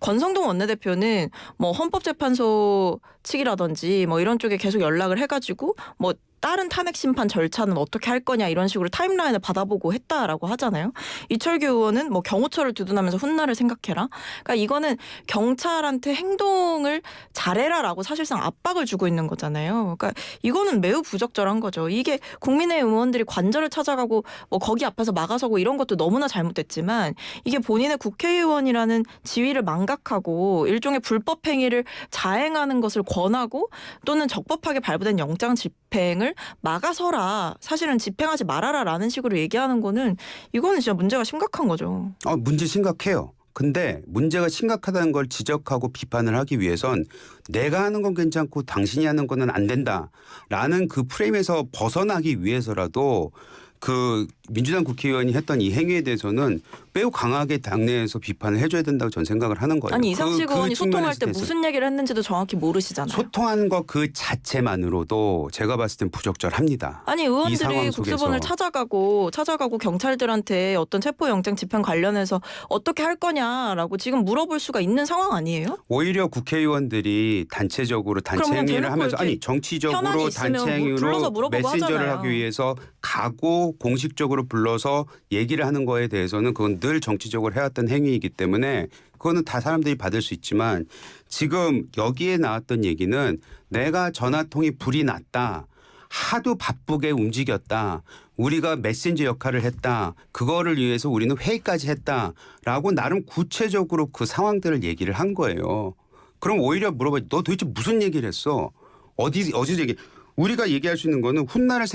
권성동 원내대표는 뭐 헌법재판소 측이라든지 뭐 이런 쪽에 계속 연락을 해가지고 뭐 다른 탄핵 심판 절차는 어떻게 할 거냐 이런 식으로 타임라인을 받아보고 했다라고 하잖아요. 이철규 의원은 뭐 경호처를 두둔하면서 훗날을 생각해라. 그러니까 이거는 경찰한테 행동을 잘해라라고 사실상 압박을 주고 있는 거잖아요. 그러니까 이거는 매우 부적절한 거죠. 이게 국민의힘 의원들이 관저를 찾아가고 뭐 거기 앞에서 막아서고 이런 것도 너무나 잘못됐지만 이게 본인의 국회의원이라는 지위를 망각하고 일종의 불법 행위를 자행하는 것을 권하고 또는 적법하게 발부된 영장 집행을 막아서라 사실은 집행하지 말아라라는 식으로 얘기하는 거는 이거는 진짜 문제가 심각한 거죠. 문제 심각해요. 근데 문제가 심각하다는 걸 지적하고 비판을 하기 위해선 내가 하는 건 괜찮고 당신이 하는 거는 안 된다라는 그 프레임에서 벗어나기 위해서라도 그 민주당 국회의원이 했던 이 행위에 대해서는 매우 강하게 당내에서 비판을 해줘야 된다고 저는 생각을 하는 거예요. 아니 이상식 의원이 소통할 때 측면에서 무슨 얘기를 했는지도 정확히 모르시잖아요. 소통하는 거 그 자체만으로도 제가 봤을 땐 부적절합니다. 아니 이 의원들이 상황 속에서. 국수본을 찾아가고 경찰들한테 어떤 체포영장 집행 관련해서 어떻게 할 거냐라고 지금 물어볼 수가 있는 상황 아니에요? 오히려 국회의원들이 단체적으로 단체 그럼 행위를 대놓고 하면서 이렇게 정치적으로 현안이 있으면 단체 불러서 행위로 물어보고 메신저를 하잖아요. 하기 위해서 가고 공식적으로 불러서 얘기를 하는 거에 대해서는 그건 늘 정치적으로 해왔던 행위이기 때문에 그거는 다 사람들이 받을 수 있지만 지금 여기에 나왔던 얘기는 내가 전화통이 불이 났다. 하도 바쁘게 움직였다. 우리가 메신저 역할을 했다. 그거를 위해서 우리는 회의까지 했다라고 나름 구체적으로 그 상황들을 얘기를 한 거예요. 그럼 오히려 물어봐요. 너 도대체 무슨 얘기를 했어? 어디서 얘기? 우리가 얘기할 수 있는 거는 훗날을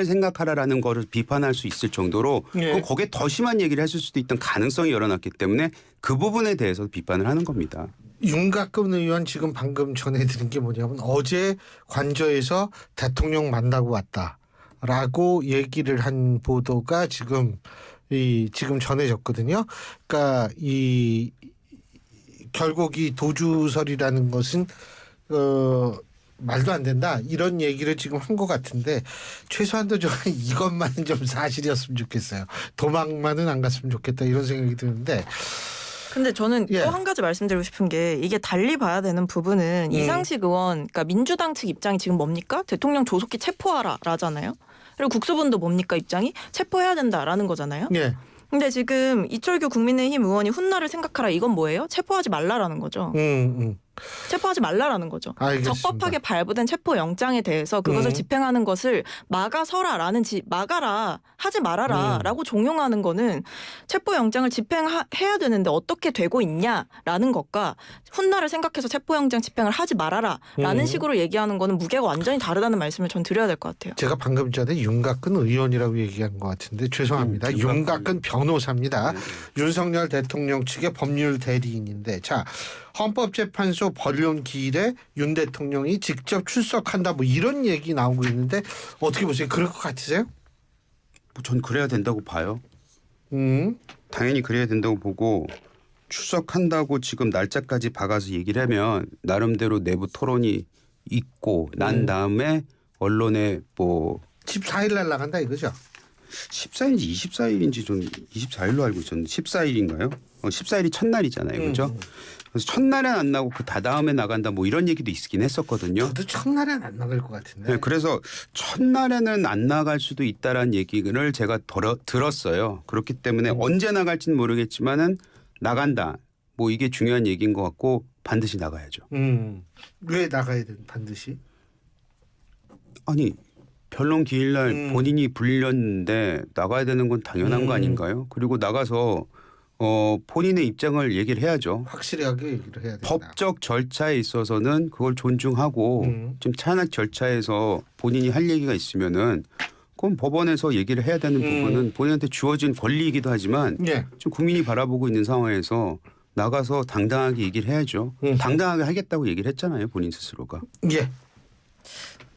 생각하라라는 거를 비판할 수 있을 정도로 예. 거기에 더 심한 얘기를 했을 수도 있던 가능성이 열어놨기 때문에 그 부분에 대해서 비판을 하는 겁니다. 윤곽근 의원 지금 방금 전해드린 게 뭐냐면 어제 관저에서 대통령 만나고 왔다라고 얘기를 한 보도가 지금 전해졌거든요. 그러니까 결국 이 도주설이라는 것은 말도 안 된다 이런 얘기를 지금 한 것 같은데 최소한도 좀 이것만은 좀 사실이었으면 좋겠어요. 도망만은 안 갔으면 좋겠다 이런 생각이 드는데 근데 저는 예. 또 한 가지 말씀드리고 싶은 게 이게 달리 봐야 되는 부분은 이상식 의원 그러니까 민주당 측 입장이 지금 뭡니까? 대통령 조속히 체포하라라잖아요. 그리고 국수본도 뭡니까? 입장이 체포해야 된다라는 거잖아요. 예. 근데 지금 이철규 국민의힘 의원이 훗날을 생각하라 이건 뭐예요? 체포하지 말라라는 거죠. 체포하지 말라라는 거죠. 알겠습니다. 적법하게 발부된 체포 영장에 대해서 그것을 집행하는 것을 막아서라라는 막아라 하지 말아라라고 종용하는 거는 체포 영장을 집행해야 되는데 어떻게 되고 있냐라는 것과 훗날을 생각해서 체포 영장 집행을 하지 말아라라는 식으로 얘기하는 거는 무게가 완전히 다르다는 말씀을 전 드려야 될 것 같아요. 제가 방금 전에 윤곽근 의원이라고 얘기한 것 같은데 죄송합니다. 윤곽근 변호사입니다. 윤석열 대통령 측의 법률 대리인인데 자 헌법재판소 법론 기일에 윤 대통령이 직접 출석한다 뭐 이런 얘기 나오고 있는데 어떻게 보세요? 그럴 것 같으세요? 전 그래야 된다고 봐요. 당연히 그래야 된다고 보고 출석한다고 지금 날짜까지 박아서 얘기를 하면 나름대로 내부 토론이 있고 난 다음에 언론에 뭐 14일 날 나간다 이거죠? 14일인지 24일인지 좀 24일로 알고 있었는데 14일인가요? 14일이 첫날이잖아요. 그렇죠? 그래서 첫날엔 안 나고 그 다다음에 나간다 뭐 이런 얘기도 있긴 했었거든요. 저도 첫날엔 안 나갈 것 같은데. 네, 그래서 첫날에는 안 나갈 수도 있다라는 얘기를 제가 들었어요. 그렇기 때문에 언제 나갈지는 모르겠지만은 나간다. 뭐 이게 중요한 얘기인 것 같고 반드시 나가야죠. 왜 나가야 돼 반드시? 아니 변론 기일날 본인이 불렸는데 나가야 되는 건 당연한 거 아닌가요? 그리고 나가서 본인의 입장을 얘기를 해야죠. 확실하게 얘기를 해야 된다. 법적 절차에 있어서는 그걸 존중하고 좀 탄핵 절차에서 본인이 할 얘기가 있으면은 그건 법원에서 얘기를 해야 되는 부분은 본인한테 주어진 권리이기도 하지만 예. 좀 국민이 바라보고 있는 상황에서 나가서 당당하게 얘기를 해야죠. 당당하게 하겠다고 얘기를 했잖아요. 본인 스스로가. 예.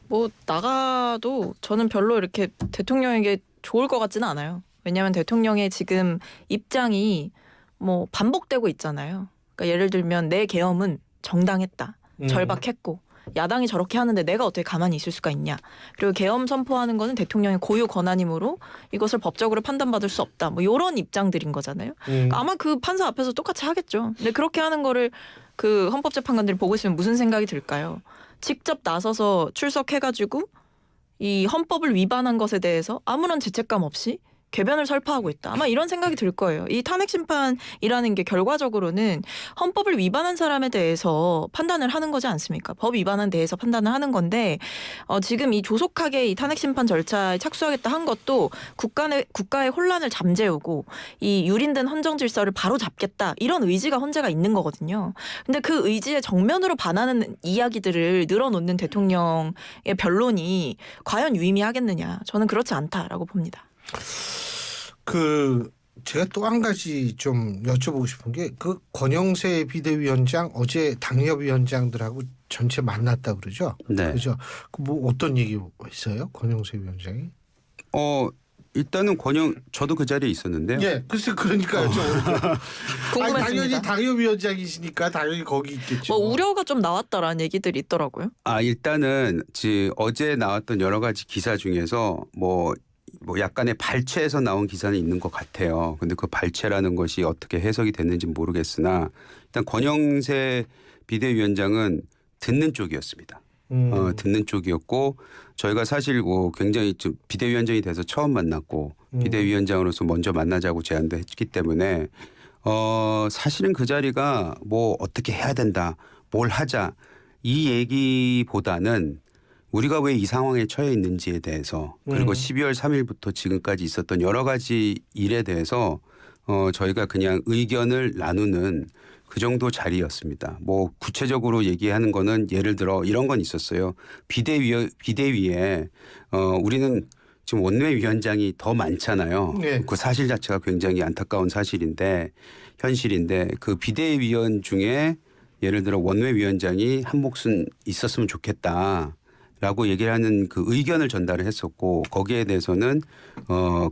뭐 나가도 저는 별로 이렇게 대통령에게 좋을 것 같지는 않아요. 왜냐하면 대통령의 지금 입장이 뭐 반복되고 있잖아요. 그러니까 예를 들면 내 계엄은 정당했다. 절박했고 야당이 저렇게 하는데 내가 어떻게 가만히 있을 수가 있냐. 그리고 계엄 선포하는 거는 대통령의 고유 권한이므로 이것을 법적으로 판단받을 수 없다. 뭐 이런 입장들인 거잖아요. 아마 그 판사 앞에서 똑같이 하겠죠. 근데 그렇게 하는 거를 그 헌법재판관들이 보고 있으면 무슨 생각이 들까요? 직접 나서서 출석해가지고 이 헌법을 위반한 것에 대해서 아무런 죄책감 없이 궤변을 설파하고 있다. 아마 이런 생각이 들 거예요. 이 탄핵 심판이라는 게 결과적으로는 헌법을 위반한 사람에 대해서 판단을 하는 거지 않습니까? 법 위반에 대해서 판단을 하는 건데 지금 이 조속하게 이 탄핵 심판 절차에 착수하겠다 한 것도 국가의 혼란을 잠재우고 이 유린된 헌정 질서를 바로 잡겠다 이런 의지가 헌재가 있는 거거든요. 근데 그 의지에 정면으로 반하는 이야기들을 늘어놓는 대통령의 변론이 과연 유의미하겠느냐? 저는 그렇지 않다라고 봅니다. 제가 또 한 가지 좀 여쭤보고 싶은 게 그 권영세 비대위원장 어제 당협위원장들하고 전체 만났다 그러죠? 네. 그렇죠. 뭐 어떤 얘기 했어요? 권영세 위원장이? 일단은 저도 그 자리에 있었는데요. 예, 글쎄 그러니까요. 궁금했습니다. 당연히 당협위원장이시니까 당연히 거기 있겠죠. 뭐 우려가 좀 나왔다라는 얘기들이 있더라고요. 일단은 어제 나왔던 여러 가지 기사 중에서 뭐 약간의 발췌해서 나온 기사는 있는 것 같아요. 근데 그 발췌라는 것이 어떻게 해석이 됐는지 모르겠으나 일단 권영세 비대위원장은 듣는 쪽이었습니다. 듣는 쪽이었고 저희가 사실 굉장히 좀 비대위원장이 돼서 처음 만났고 비대위원장으로서 먼저 만나자고 제안도 했기 때문에 사실은 그 자리가 뭐 어떻게 해야 된다, 뭘 하자 이 얘기보다는 우리가 왜 이 상황에 처해 있는지에 대해서 그리고 12월 3일부터 지금까지 있었던 여러 가지 일에 대해서 저희가 그냥 의견을 나누는 그 정도 자리였습니다. 뭐 구체적으로 얘기하는 거는 예를 들어 이런 건 있었어요. 비대위에 우리는 지금 원내위원장이 더 많잖아요. 네. 그 사실 자체가 굉장히 안타까운 현실인데 그 비대위원 중에 예를 들어 원내위원장이 한 몫은 있었으면 좋겠다. 라고 얘기를 하는 그 의견을 전달을 했었고 거기에 대해서는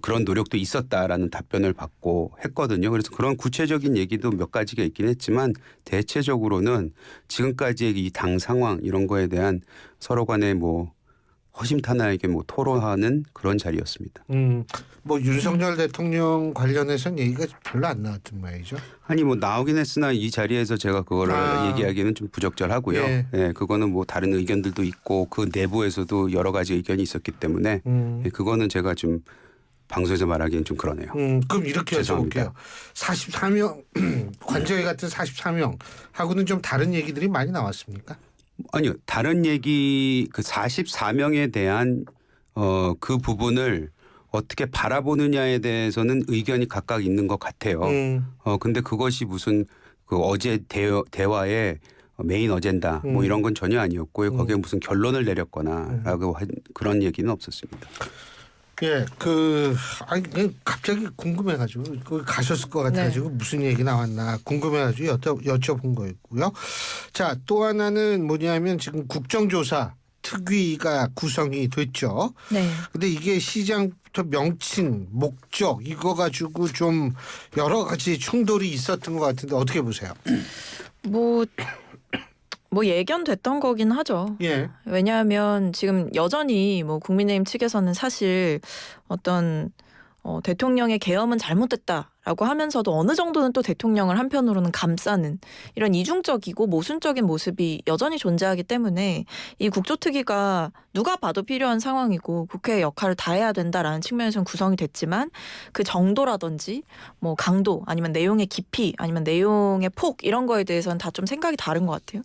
그런 노력도 있었다라는 답변을 받고 했거든요. 그래서 그런 구체적인 얘기도 몇 가지가 있긴 했지만 대체적으로는 지금까지의 이 당 상황 이런 거에 대한 서로 간의 뭐 허심탄회하게 뭐 토론하는 그런 자리였습니다. 뭐 윤석열 대통령 관련해서는 얘기가 별로 안 나왔던 모양이죠. 아니 뭐 나오긴 했으나 이 자리에서 제가 그거를 얘기하기는 좀 부적절하고요. 예. 네, 그거는 뭐 다른 의견들도 있고 그 내부에서도 여러 가지 의견이 있었기 때문에 그거는 제가 좀 방송에서 말하기는 좀 그러네요. 그럼 이렇게 여쭤볼게요. 44명 관저회 같은 44명 하고는 좀 다른 얘기들이 많이 나왔습니까? 아니요. 다른 얘기 그 44명에 대한 그 부분을 어떻게 바라보느냐에 대해서는 의견이 각각 있는 것 같아요. 근데 그것이 무슨 그 어제 대화의 메인 어젠다 뭐 이런 건 전혀 아니었고요. 거기에 무슨 결론을 내렸거나라고 그런 얘기는 없었습니다. 예, 갑자기 궁금해가지고 가셨을 것 같아가지고 무슨 얘기 나왔나 궁금해가지고 여쭤본 거였고요. 자, 또 하나는 뭐냐면 지금 국정조사 특위가 구성이 됐죠. 네. 근데 이게 시장부터 명칭, 목적 이거 가지고 좀 여러 가지 충돌이 있었던 것 같은데 어떻게 보세요? 뭐 예견됐던 거긴 하죠. 예. 왜냐하면 지금 여전히 뭐 국민의힘 측에서는 사실 어떤 대통령의 계엄은 잘못됐다라고 하면서도 어느 정도는 또 대통령을 한편으로는 감싸는 이런 이중적이고 모순적인 모습이 여전히 존재하기 때문에 이 국조특위가 누가 봐도 필요한 상황이고 국회의 역할을 다해야 된다라는 측면에서는 구성이 됐지만 그 정도라든지 뭐 강도 아니면 내용의 깊이 아니면 내용의 폭 이런 거에 대해서는 다 좀 생각이 다른 것 같아요.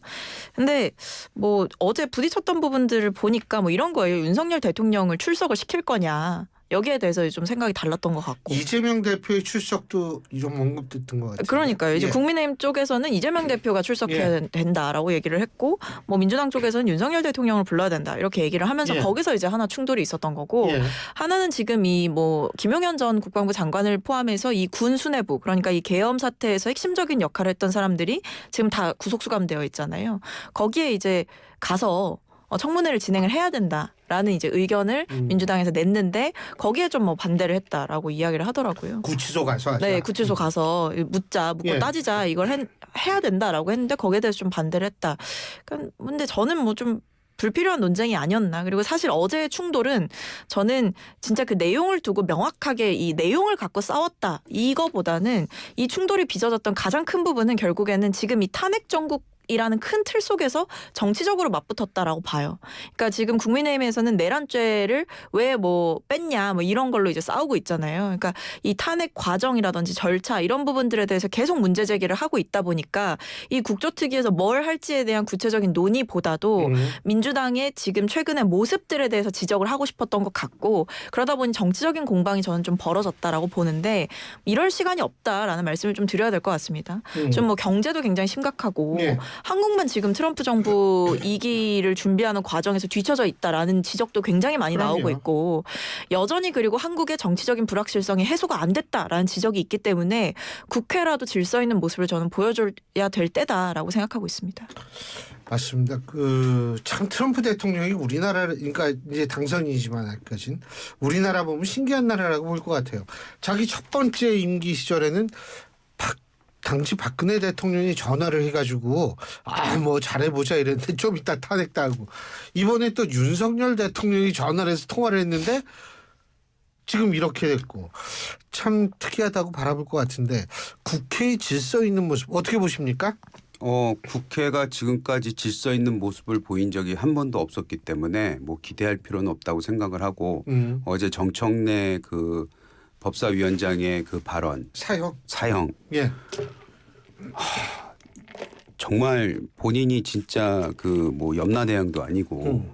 근데 뭐 어제 부딪혔던 부분들을 보니까 뭐 이런 거예요. 윤석열 대통령을 출석을 시킬 거냐. 여기에 대해서 좀 생각이 달랐던 것 같고. 이재명 대표의 출석도 좀 언급됐던 것 같아요. 그러니까요. 이제 국민의힘 쪽에서는 이재명 대표가 출석해야 된다라고 얘기를 했고 뭐 민주당 쪽에서는 윤석열 대통령을 불러야 된다 이렇게 얘기를 하면서 거기서 이제 하나 충돌이 있었던 거고 하나는 지금 이 뭐 김용현 전 국방부 장관을 포함해서 이 군 수뇌부 그러니까 이 계엄 사태에서 핵심적인 역할을 했던 사람들이 지금 다 구속 수감되어 있잖아요. 거기에 이제 가서 청문회를 진행을 해야 된다라는 이제 의견을 민주당에서 냈는데 거기에 좀 뭐 반대를 했다라고 이야기를 하더라고요. 구치소 가서 하자. 네, 구치소 가서 묻고 예. 따지자 이걸 해야 된다라고 했는데 거기에 대해서 좀 반대를 했다. 그러니까 근데 저는 뭐 좀 불필요한 논쟁이 아니었나. 그리고 사실 어제의 충돌은 저는 진짜 그 내용을 두고 명확하게 이 내용을 갖고 싸웠다. 이거보다는 이 충돌이 빚어졌던 가장 큰 부분은 결국에는 지금 이 탄핵 정국 이라는 큰 틀 속에서 정치적으로 맞붙었다라고 봐요. 그러니까 지금 국민의힘에서는 내란죄를 왜 뭐 뺐냐 뭐 이런 걸로 이제 싸우고 있잖아요. 그러니까 이 탄핵 과정이라든지 절차 이런 부분들에 대해서 계속 문제 제기를 하고 있다 보니까 이 국조특위에서 뭘 할지에 대한 구체적인 논의보다도 민주당의 지금 최근의 모습들에 대해서 지적을 하고 싶었던 것 같고 그러다 보니 정치적인 공방이 저는 좀 벌어졌다라고 보는데 이럴 시간이 없다라는 말씀을 좀 드려야 될 것 같습니다. 좀 뭐 경제도 굉장히 심각하고 네. 한국만 지금 트럼프 정부 2기를 준비하는 과정에서 뒤처져 있다라는 지적도 굉장히 많이 그럼요. 나오고 있고 여전히 그리고 한국의 정치적인 불확실성이 해소가 안 됐다라는 지적이 있기 때문에 국회라도 질서 있는 모습을 저는 보여줘야 될 때다라고 생각하고 있습니다. 맞습니다. 참 트럼프 대통령이 우리나라를 그러니까 이제 당선이지만 아직까지는 우리나라 보면 신기한 나라라고 볼 것 같아요. 자기 첫 번째 임기 시절에는 당시 박근혜 대통령이 전화를 해가지고 뭐 잘해보자 이랬는데 좀 이따 탄핵당하고 이번에 또 윤석열 대통령이 전화를 해서 통화를 했는데 지금 이렇게 됐고 참 특이하다고 바라볼 것 같은데 국회의 질서 있는 모습 어떻게 보십니까? 국회가 지금까지 질서 있는 모습을 보인 적이 한 번도 없었기 때문에 뭐 기대할 필요는 없다고 생각을 하고 어제 정청래 그 법사위원장의 그 발언 사형 예. 정말 본인이 진짜 그 뭐 염라대왕도 아니고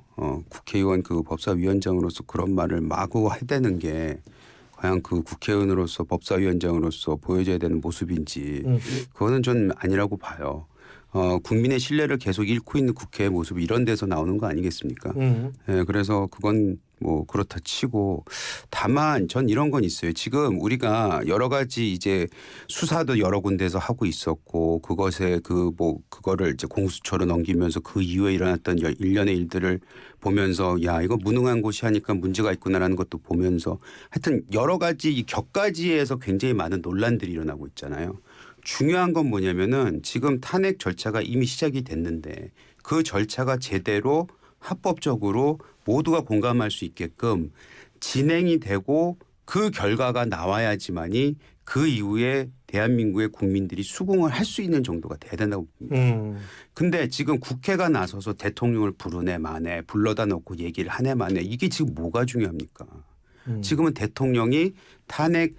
국회의원 그 법사위원장으로서 그런 말을 마구 해대는 게 과연 그 국회의원으로서 법사위원장으로서 보여줘야 되는 모습인지 그거는 좀 아니라고 봐요. 국민의 신뢰를 계속 잃고 있는 국회의 모습이 이런 데서 나오는 거 아니겠습니까? 예, 그래서 그건 뭐 그렇다 치고 다만 전 이런 건 있어요. 지금 우리가 여러 가지 이제 수사도 여러 군데서 하고 있었고 그것에 그거를 이제 공수처로 넘기면서 그 이후에 일어났던 일련의 일들을 보면서 야 이거 무능한 곳이 하니까 문제가 있구나라는 것도 보면서 하여튼 여러 가지 이 격가지에서 굉장히 많은 논란들이 일어나고 있잖아요. 중요한 건 뭐냐면은 지금 탄핵 절차가 이미 시작이 됐는데 그 절차가 제대로 합법적으로 모두가 공감할 수 있게끔 진행이 되고 그 결과가 나와야지만이 그 이후에 대한민국의 국민들이 수긍을 할 수 있는 정도가 돼야 된다고 봅니다. 근데 지금 국회가 나서서 대통령을 부르네 마네 불러다 놓고 얘기를 하네 마네 이게 지금 뭐가 중요합니까? 지금은 대통령이 탄핵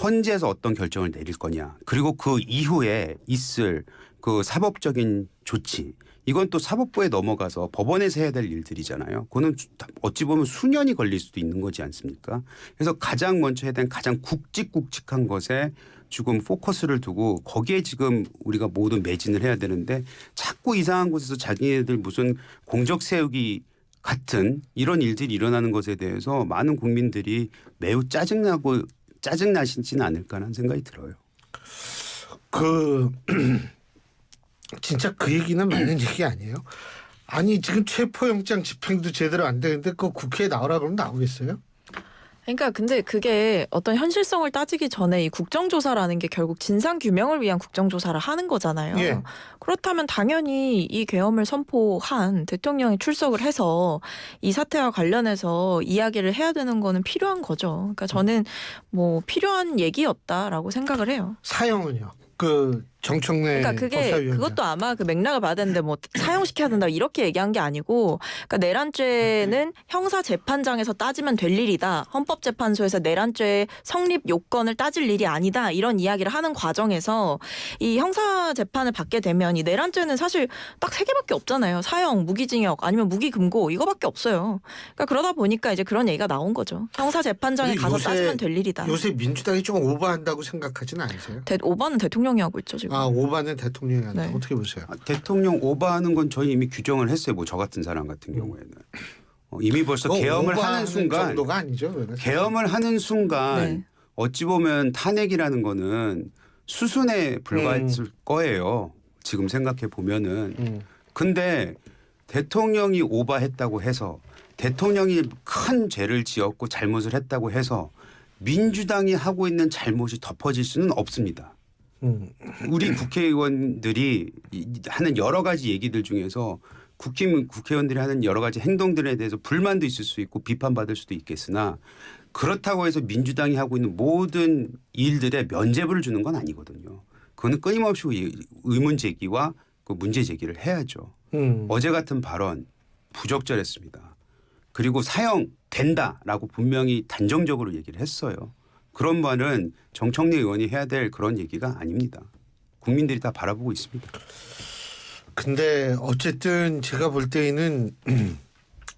헌재에서 어떤 결정을 내릴 거냐 그리고 그 이후에 있을 그 사법적인 조치 이건 또 사법부에 넘어가서 법원에서 해야 될 일들이잖아요. 그거는 어찌 보면 수년이 걸릴 수도 있는 거지 않습니까? 그래서 가장 먼저 해야 되는 가장 굵직굵직한 것에 지금 포커스를 두고 거기에 지금 우리가 모든 매진을 해야 되는데 자꾸 이상한 곳에서 자기네들 무슨 공적 세우기 같은 이런 일들이 일어나는 것에 대해서 많은 국민들이 매우 짜증나시지는 않을까라는 생각이 들어요. 진짜 그 얘기는 맞는 얘기 아니에요? 아니 지금 체포영장 집행도 제대로 안 되는데 그 국회에 나오라 그러면 나오겠어요? 그러니까 근데 그게 어떤 현실성을 따지기 전에 이 국정조사라는 게 결국 진상규명을 위한 국정조사를 하는 거잖아요. 예. 그렇다면 당연히 이 계엄을 선포한 대통령이 출석을 해서 이 사태와 관련해서 이야기를 해야 되는 거는 필요한 거죠. 그러니까 저는 뭐 필요한 얘기였다라고 생각을 해요. 사형은요? 정청래 그러니까 그게 법사위원장. 그것도 아마 그 맥락을 봐야 되는데 뭐 사형시켜야 된다 이렇게 얘기한 게 아니고 그러니까 내란죄는 형사 재판장에서 따지면 될 일이다. 헌법재판소에서 내란죄 성립 요건을 따질 일이 아니다. 이런 이야기를 하는 과정에서 이 형사 재판을 받게 되면 이 내란죄는 사실 딱 3개밖에 없잖아요. 사형, 무기징역 아니면 무기금고 이거밖에 없어요. 그러니까 그러다 보니까 이제 그런 얘기가 나온 거죠. 형사 재판장에 가서 따지면 될 일이다. 요새 민주당이 좀 오버한다고 생각하지는 않으세요? 오버는 대통령이 하고 있죠 지금. 오바는 대통령이 한다. 네. 어떻게 보세요? 대통령 오버하는 건 저희 이미 규정을 했어요. 뭐 저 같은 사람 같은 경우에는 이미 벌써 계엄을 하는 순간 정도가 아니죠. 계엄을 하는 순간 네. 어찌 보면 탄핵이라는 거는 수순에 불과했을 거예요. 지금 생각해 보면은. 근데 대통령이 오바했다고 해서 대통령이 큰 죄를 지었고 잘못을 했다고 해서 민주당이 하고 있는 잘못이 덮어질 수는 없습니다. 우리 국회의원들이 하는 여러 가지 얘기들 중에서 국회의원들이 하는 여러 가지 행동들에 대해서 불만도 있을 수 있고 비판받을 수도 있겠으나 그렇다고 해서 민주당이 하고 있는 모든 일들에 면죄부를 주는 건 아니거든요. 그거는 끊임없이 의문 제기와 그 문제 제기를 해야죠. 어제 같은 발언 부적절했습니다. 그리고 사형된다라고 분명히 단정적으로 얘기를 했어요. 그런 말은 정청래 의원이 해야 될 그런 얘기가 아닙니다. 국민들이 다 바라보고 있습니다. 근데 어쨌든 제가 볼 때에는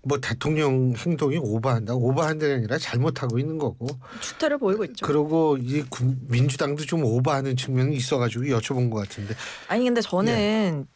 뭐 대통령 행동이 오버한다는 게 아니라 잘못하고 있는 거고. 추태를 보이고 있죠. 그리고 이 민주당도 좀 오버하는 측면이 있어가지고 여쭤본 것 같은데. 아니 근데 저는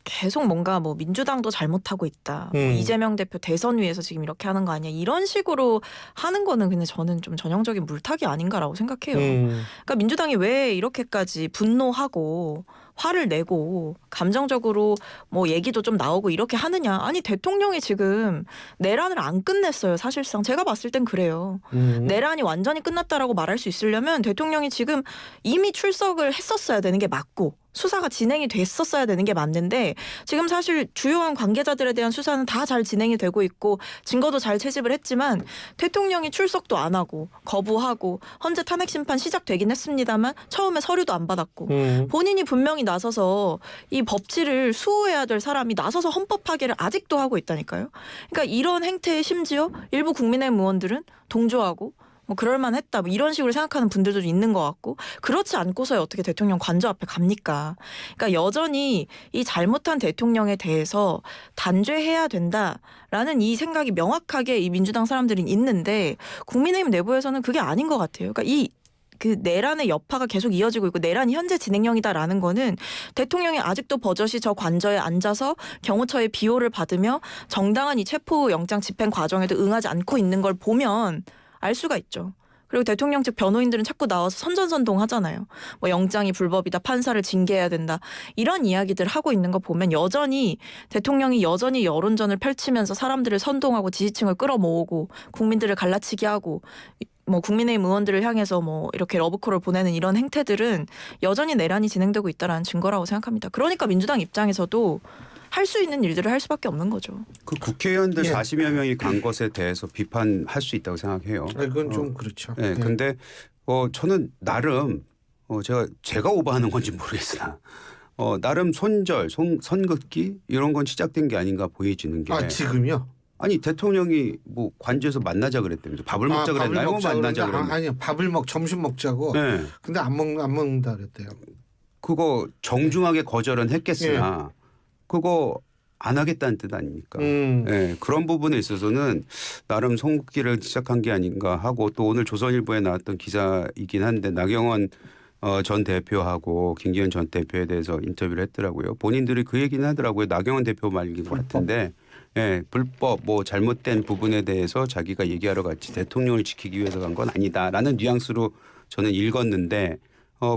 계속 뭔가 뭐 민주당도 잘못하고 있다. 뭐 이재명 대표 대선 위에서 지금 이렇게 하는 거 아니야. 이런 식으로 하는 거는 근데 저는 좀 전형적인 물타기 아닌가라고 생각해요. 그러니까 민주당이 왜 이렇게까지 분노하고 화를 내고 감정적으로 뭐 얘기도 좀 나오고 이렇게 하느냐. 아니 대통령이 지금 내란을 안 끝냈어요. 사실상 제가 봤을 땐 그래요. 내란이 완전히 끝났다라고 말할 수 있으려면 대통령이 지금 이미 출석을 했었어야 되는 게 맞고 수사가 진행이 됐었어야 되는 게 맞는데 지금 사실 주요한 관계자들에 대한 수사는 다 잘 진행이 되고 있고 증거도 잘 채집을 했지만 대통령이 출석도 안 하고 거부하고 헌재 탄핵 심판 시작되긴 했습니다만 처음에 서류도 안 받았고 본인이 분명히 나서서 이 법치를 수호해야 될 사람이 나서서 헌법 파괴를 아직도 하고 있다니까요. 그러니까 이런 행태에 심지어 일부 국민의힘 의원들은 동조하고 뭐 그럴만했다 뭐 이런 식으로 생각하는 분들도 있는 것 같고 그렇지 않고서야 어떻게 대통령 관저 앞에 갑니까? 그러니까 여전히 이 잘못한 대통령에 대해서 단죄해야 된다라는 이 생각이 명확하게 이 민주당 사람들은 있는데 국민의힘 내부에서는 그게 아닌 것 같아요. 그러니까 그 내란의 여파가 계속 이어지고 있고 내란이 현재 진행형이다라는 거는 대통령이 아직도 버젓이 저 관저에 앉아서 경호처의 비호를 받으며 정당한 이 체포영장 집행 과정에도 응하지 않고 있는 걸 보면 알 수가 있죠. 그리고 대통령 측 변호인들은 자꾸 나와서 선전선동하잖아요. 뭐 영장이 불법이다, 판사를 징계해야 된다. 이런 이야기들 하고 있는 거 보면 여전히 대통령이 여전히 여론전을 펼치면서 사람들을 선동하고 지지층을 끌어모으고 국민들을 갈라치기 하고 뭐 국민의힘 의원들을 향해서 뭐 이렇게 러브콜을 보내는 이런 행태들은 여전히 내란이 진행되고 있다는 증거라고 생각합니다. 그러니까 민주당 입장에서도 할 수 있는 일들을 할 수밖에 없는 거죠. 그 국회의원들 예. 40여 명이 간 것에 대해서 비판할 수 있다고 생각해요. 이건 좀 그렇죠. 네, 근데 저는 나름 제가 오버하는 건지 모르겠으나 나름 선긋기 이런 건 시작된 게 아닌가 보여지는 게. 아 지금요? 아니 대통령이 뭐 관저에서 만나자 그랬다면서 밥을 먹자 그랬나요? 만나자 그랬나요? 아니요, 점심 먹자고. 네. 근데 안 먹는다 그랬대요. 그거 정중하게 거절은 했겠으나 그거 안 하겠다는 뜻 아닙니까? 네, 그런 부분에 있어서는 나름 송긋기를 시작한 게 아닌가 하고 또 오늘 조선일보에 나왔던 기사이긴 한데 나경원 전 대표하고 김기현 전 대표에 대해서 인터뷰를 했더라고요. 본인들이 그 얘기는 하더라고요. 나경원 대표 말인 것 같은데 불법 뭐 잘못된 부분에 대해서 자기가 얘기하러 갔지 대통령을 지키기 위해서 간 건 아니다라는 뉘앙스로 저는 읽었는데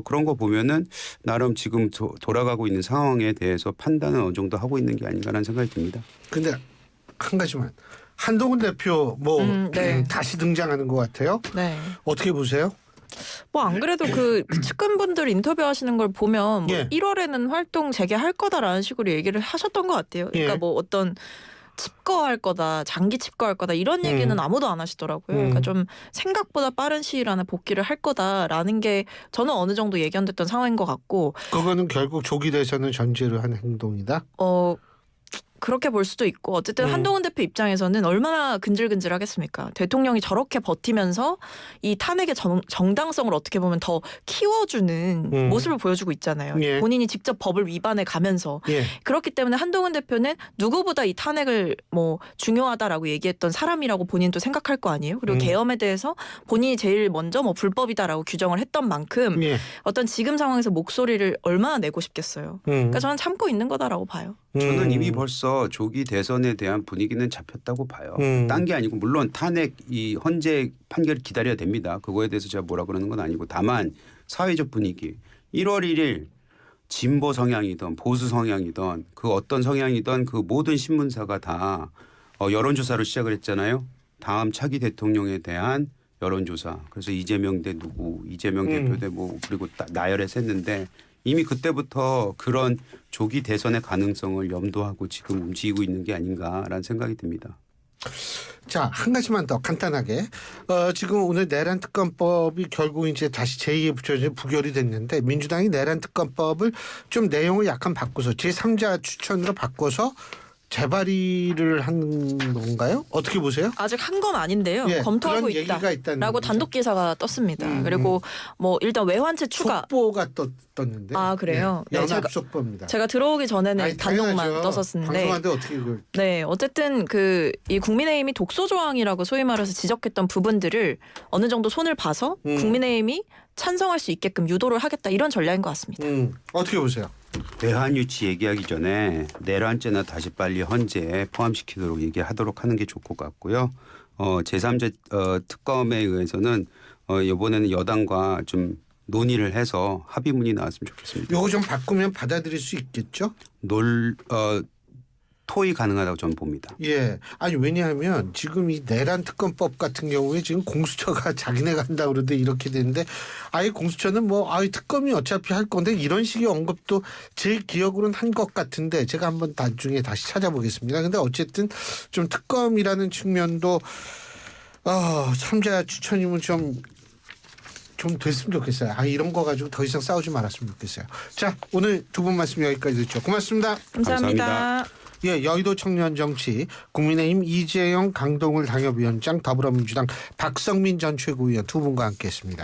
그런 거 보면은 나름 지금 돌아가고 있는 상황에 대해서 판단은 어느 정도 하고 있는 게 아닌가라는 생각이 듭니다. 근데 한 가지만 한동훈 대표 네. 다시 등장하는 것 같아요. 네. 어떻게 보세요? 뭐 안 그래도 그 측근분들 인터뷰하시는 걸 보면 뭐 예. 1월에는 활동 재개할 거다라는 식으로 얘기를 하셨던 것 같아요. 그러니까 예. 뭐 어떤 칩거할 거다, 장기 칩거할 거다 이런 얘기는 아무도 안 하시더라고요. 그러니까 좀 생각보다 빠른 시일 안에 복귀를 할 거다라는 게 저는 어느 정도 예견됐던 상황인 것 같고. 그거는 결국 조기 대선을 전제로 한 행동이다. 그렇게 볼 수도 있고 어쨌든 한동훈 대표 입장에서는 얼마나 근질근질하겠습니까? 대통령이 저렇게 버티면서 이 탄핵의 정당성을 어떻게 보면 더 키워주는 모습을 보여주고 있잖아요. 예. 본인이 직접 법을 위반해 가면서 예. 그렇기 때문에 한동훈 대표는 누구보다 이 탄핵을 뭐 중요하다라고 얘기했던 사람이라고 본인도 생각할 거 아니에요. 그리고 계엄에 대해서 본인이 제일 먼저 뭐 불법이다라고 규정을 했던 만큼 예. 어떤 지금 상황에서 목소리를 얼마나 내고 싶겠어요. 그러니까 저는 참고 있는 거다라고 봐요. 저는 이미 벌써 조기 대선에 대한 분위기는 잡혔다고 봐요. 딴 게 아니고 물론 탄핵 이 헌재 판결을 기다려야 됩니다. 그거에 대해서 제가 뭐라 그러는 건 아니고 다만 사회적 분위기 1월 1일 진보 성향이든 보수 성향이든 그 어떤 성향이든 그 모든 신문사가 다 여론조사를 시작을 했잖아요. 다음 차기 대통령에 대한 여론조사. 그래서 이재명 대 누구, 이재명 대표 대 뭐 그리고 나열해서 했는데 이미 그때부터 그런 조기 대선의 가능성을 염두하고 지금 움직이고 있는 게 아닌가라는 생각이 듭니다. 자, 한 가지만 더 간단하게. 지금 오늘 내란 특검법이 결국 이제 다시 제2의 부처에 부결이 됐는데 민주당이 내란 특검법을 좀 내용을 약간 바꿔서 제3자 추천으로 바꿔서 재발의를 한 건가요? 어떻게 보세요? 아직 한 건 아닌데요. 예, 검토하고 그런 얘기가 있다는 있다라고 거죠. 단독 기사가 떴습니다. 그리고 뭐 일단 외환채 추가. 속보가 떴는데. 아, 그래요? 네, 네, 연합 속보입니다. 제가 들어오기 전에는 아니, 단독만 당연하죠. 떴었는데. 방송하는데 어떻게 그걸. 네, 어쨌든 이 국민의힘이 독소 조항이라고 소위 말해서 지적했던 부분들을 어느 정도 손을 봐서 국민의힘이 찬성할 수 있게끔 유도를 하겠다 이런 전략인 것 같습니다. 어떻게 보세요? 외환 유치 얘기하기 전에 내란죄나 다시 빨리 헌재에 포함시키도록 얘기하도록 하는 게 좋을 것 같고요. 제3자 특검에 의해서는 이번에는 여당과 좀 논의를 해서 합의문이 나왔으면 좋겠습니다. 요거 좀 바꾸면 받아들일 수 있겠죠? 토의 가능하다고 저는 봅니다. 예. 아니 왜냐하면 지금 이 내란 특검법 같은 경우에 지금 공수처가 자기네가 한다 그러는데 이렇게 되는데 아예 공수처는 뭐 아예 특검이 어차피 할 건데 이런 식의 언급도 제 기억으로는 한 것 같은데 제가 한번 나중에 다시 찾아보겠습니다. 근데 어쨌든 좀 특검이라는 측면도 참자 추천이면 좀 됐으면 좋겠어요. 이런 거 가지고 더 이상 싸우지 말았으면 좋겠어요. 자, 오늘 두 분 말씀 여기까지 듣죠. 고맙습니다. 감사합니다. 감사합니다. 예, 여의도 청년 정치 국민의힘 이재영 강동을 당협위원장 더불어민주당 박성민 전 최고위원 두 분과 함께했습니다.